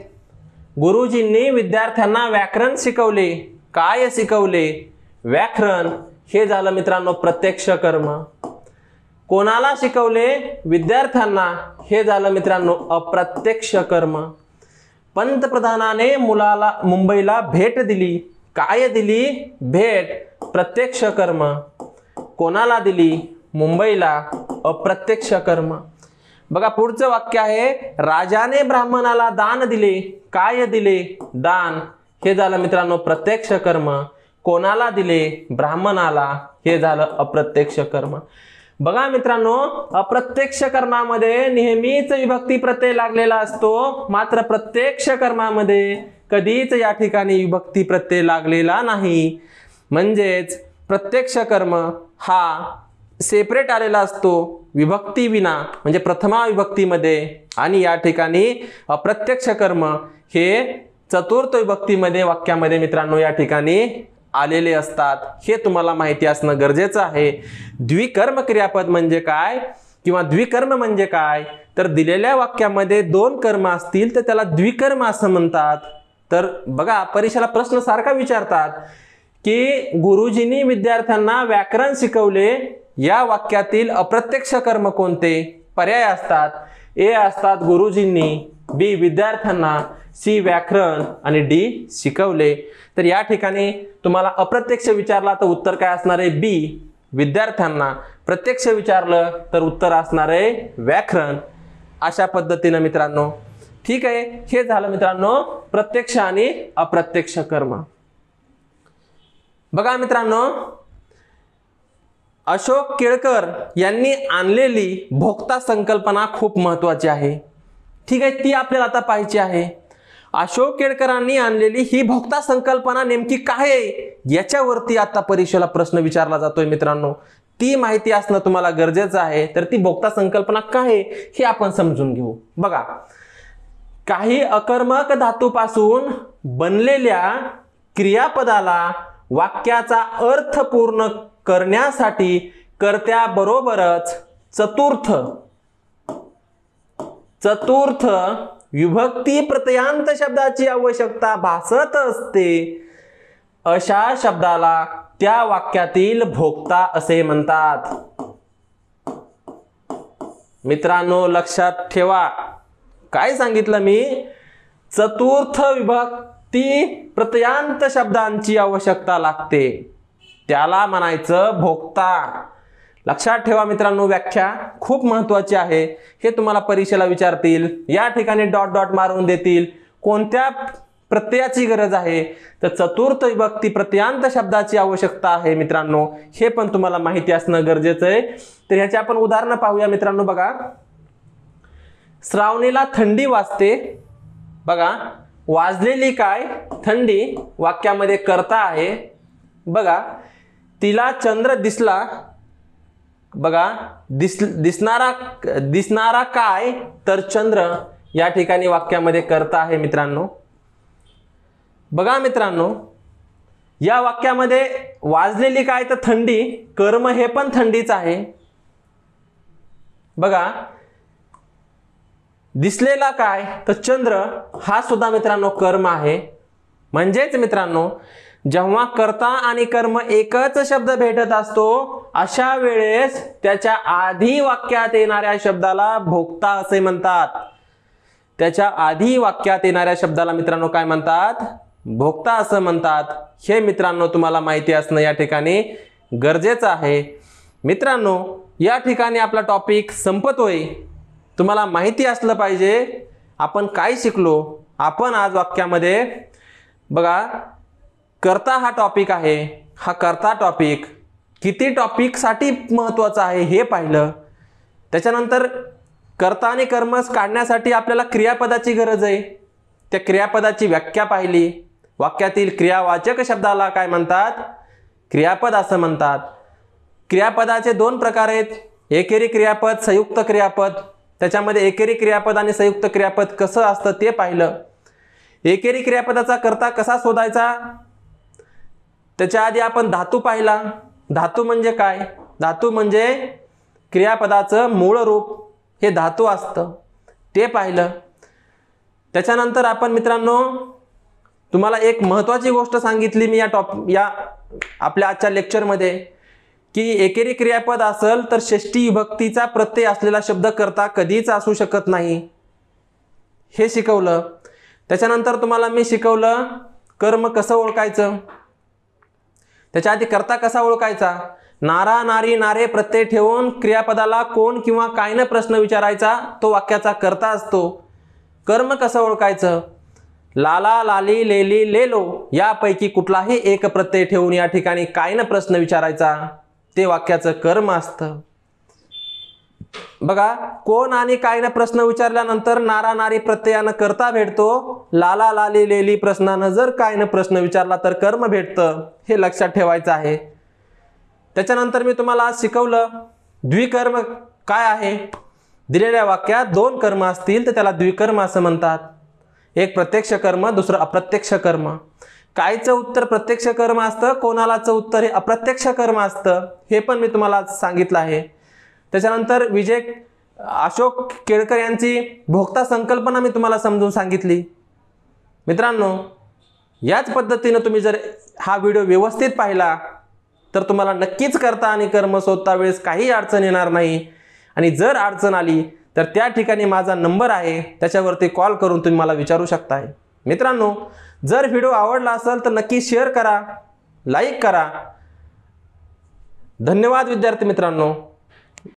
गुरुजींनी विद्यार्थ्यांना व्याकरण शिकवले. काय शिकवले? व्याकरण. हे झालं मित्रांनो प्रत्यक्ष कर्म. कोणाला शिकवले? विद्यार्थ्यांना. हे झालं मित्रांनो अप्रत्यक्ष कर्म. पंतप्रधानाने मुलाला मुंबईला भेट दिली. काय दिली? भेट. प्रत्यक्ष कर्म. कोणाला दिली? मुंबईला. अप्रत्यक्ष कर्म. बघा पुढचं वाक्य आहे, राजाने ब्राह्मणाला दान दिले. काय दिले? दान. हे झालं मित्रांनो प्रत्यक्ष कर्म. कोणाला दिले? ब्राह्मणाला. हे झालं अप्रत्यक्ष कर्म. बघा मित्रांनो, अप्रत्यक्ष कर्मामध्ये नेहमीच विभक्ती प्रत्यय लागलेला असतो, मात्र प्रत्यक्ष कर्मामध्ये कधीच या ठिकाणी विभक्ती प्रत्यय लागलेला नाही. म्हणजेच प्रत्यक्ष कर्म हा सेपरेट आलेला असतो विभक्ती विना, म्हणजे प्रथमा विभक्तीमध्ये. आणि या ठिकाणी अप्रत्यक्ष कर्म हे चतुर्थ विभक्तीमध्ये वाक्यामध्ये मित्रांनो या ठिकाणी आलेले असतात. हे तुम्हाला माहिती असणं गरजेचं आहे. द्विकर्म क्रियापद म्हणजे काय किंवा द्विकर्म म्हणजे काय? तर दिलेल्या वाक्यामध्ये दोन कर्म असतील तर त्याला द्विकर्म असं म्हणतात. तर बघा, परीक्षेला प्रश्न सारखा विचारतात की गुरुजींनी विद्यार्थ्यांना व्याकरण शिकवले. या वाक्यातील अप्रत्यक्ष कर्म कोणते? पर्याय असतात. ए असतात गुरुजींनी, बी विद्यार्थ्यांना, सी व्याकरण आणि डी शिकवले. तर या ठिकाणी तुम्हाला अप्रत्यक्ष विचारला तर उत्तर काय असणार आहे? बी विद्यार्थ्यांना. प्रत्यक्ष विचारलं तर उत्तर असणार आहे व्याकरण. अशा पद्धतीने मित्रांनो, ठीक आहे. हे झालं मित्रांनो प्रत्यक्ष आणि अप्रत्यक्ष कर्म. बघा मित्रांनो, अशोक केळकर यांनी आणलेली भोक्ता संकल्पना खूप महत्वाची आहे. ठीक आहे, ती आपल्याला आता पाहायची आहे. अशोक केळकरांनी आणलेली ही भोक्ता संकल्पना नेमकी काय आहे याच्यावरती आता परीक्षेला प्रश्न विचारला जातोय मित्रांनो. ती माहिती असणं तुम्हाला गरजेचं आहे. तर ती भोक्ता संकल्पना काय आहे हे आपण समजून घेऊ. बघा, काही अकर्मक धातूपासून बनलेल्या क्रियापदाला वाक्याचा अर्थ पूर्ण करण्यासाठी कर्त्याबरोबरच चतुर्थ विभक्ती प्रत्ययांत शब्दाची आवश्यकता भासत असते. अशा शब्दाला त्या वाक्यातील भोक्ता असे म्हणतात. मित्रांनो लक्षात ठेवा, काय सांगितलं मी? चतुर्थ विभक्ती प्रत्ययांत शब्दांची आवश्यकता लागते, त्याला म्हणायचं भोक्ता. लक्षात ठेवा मित्रांनो, व्याख्या खूप महत्वाची आहे. हे तुम्हाला परीक्षेला विचारतील. या ठिकाणी डॉट डॉट मारून देतील. कोणत्या प्रत्ययाची गरज आहे? तर चतुर्थ विभक्ती प्रत्ययांत शब्दाची आवश्यकता आहे मित्रांनो. हे पण तुम्हाला माहिती असणं गरजेचं आहे. तर ह्याची आपण उदाहरणं पाहूया मित्रांनो. बघा, श्रावणीला थंडी वाजते. बघा, वाजलेली काय? थंडी. वाक्यामध्ये कर्ता आहे. बघा, तिला चंद्र दिसला. बघा, दिसणारा काय? तर चंद्र. या ठिकाणी वाक्यामध्ये कर्ता आहे मित्रांनो. बघा मित्रांनो, या वाक्यामध्ये वाजलेली काय तर थंडी, कर्म हे पण थंडीच आहे. बघा, दिसलेला काय तर चंद्र, हा सुद्धा मित्रांनो कर्म आहे. म्हणजेच मित्रांनो, जेव्हा कर्ता आणि कर्म एकच शब्द भेटत असतो, अशा वेळेस त्याच्या आधी वाक्यात येणाऱ्या शब्दाला भोक्ता असे म्हणतात. त्याच्या आधी वाक्यात येणाऱ्या शब्दाला मित्रांनो काय म्हणतात? भोक्ता असं म्हणतात. हे मित्रांनो तुम्हाला माहिती असणं या ठिकाणी गरजेचं आहे. मित्रांनो, या ठिकाणी आपला टॉपिक संपतोय. तुम्हाला माहिती असलं पाहिजे आपण काय शिकलो. आपण आज वाक्यामध्ये बघा, कर्ता हा टॉपिक आहे. हा कर्ता टॉपिक किती टॉपिकसाठी महत्त्वाचा आहे हे पाहिलं. त्याच्यानंतर कर्ता आणि कर्म काढण्यासाठी आपल्याला क्रियापदाची गरज आहे. त्या क्रियापदाची व्याख्या पाहिली. वाक्यातील क्रियावाचक शब्दाला काय म्हणतात? क्रियापद असं म्हणतात. क्रियापदाचे दोन प्रकार आहेत, एकेरी क्रियापद, संयुक्त क्रियापद. त्याच्यामध्ये एकेरी क्रियापद आणि संयुक्त क्रियापद कसं असतं ते पाहिलं. एकेरी क्रियापदाचा कर्ता कसा शोधायचा? त्याच्या आधी आपण धातू पाहिला. धातू म्हणजे काय? धातू म्हणजे क्रियापदाचं मूळ रूप हे धातू असतं, ते पाहिलं. त्याच्यानंतर आपण मित्रांनो तुम्हाला एक महत्त्वाची गोष्ट सांगितली मी या आपल्या आजच्या लेक्चरमध्ये, की एकेरी क्रियापद असेल तर षष्ठी विभक्तीचा प्रत्यय असलेला शब्द कर्ता कधीच असू शकत नाही, हे शिकवलं. त्याच्यानंतर तुम्हाला मी शिकवलं कर्म कसं ओळखायचं. त्याच्या आधी कर्ता कसा ओळखायचा? नारा, नारी, नारे प्रत्यय ठेवून क्रियापदाला कोण किंवा कायनं प्रश्न विचारायचा, तो वाक्याचा कर्ता असतो. कर्म कसं ओळखायचं? लाला, लाली, लेली, लेलो यापैकी कुठलाही एक प्रत्यय ठेवून या ठिकाणी कायनं प्रश्न विचारायचा, ते वाक्याचं कर्म असतं. बघा, कोण आणि कायनं प्रश्न विचारल्यानंतर नारा, नारी प्रत्ययानं कर्ता भेटतो. लाला, लाली, लेली प्रश्नानं जर कायनं प्रश्न विचारला तर कर्म भेटतं, हे लक्षात ठेवायचं आहे. त्याच्यानंतर मी तुम्हाला आज शिकवलं द्विकर्म काय आहे. दिलेल्या वाक्यात दोन कर्म असतील तर त्याला द्विकर्म असं म्हणतात. एक प्रत्यक्ष कर्म, दुसरं अप्रत्यक्ष कर्म. कायचं उत्तर प्रत्यक्ष कर्म असतं, कोणालाचं उत्तर हे अप्रत्यक्ष कर्म असतं, हे पण मी तुम्हाला सांगितलं आहे. त्याच्यानंतर अशोक केळकर यांची भोक्ता संकल्पना मी तुम्हाला समजून सांगितली. मित्रांनो, याच पद्धतीने तुम्ही जर हा व्हिडिओ व्यवस्थित पाहिला तर तुम्हाला नक्कीच कर्ता आणि कर्म शोधता वेळेस काही अडचण येणार नाही. आणि जर अडचण आली तर त्या ठिकाणी माझा नंबर आहे, त्याच्यावरती कॉल करून तुम्ही मला विचारू शकताय. मित्रांनो, जर व्हिडिओ आवडला असेल तर नक्की शेअर करा, लाईक करा. धन्यवाद विद्यार्थी मित्रांनो.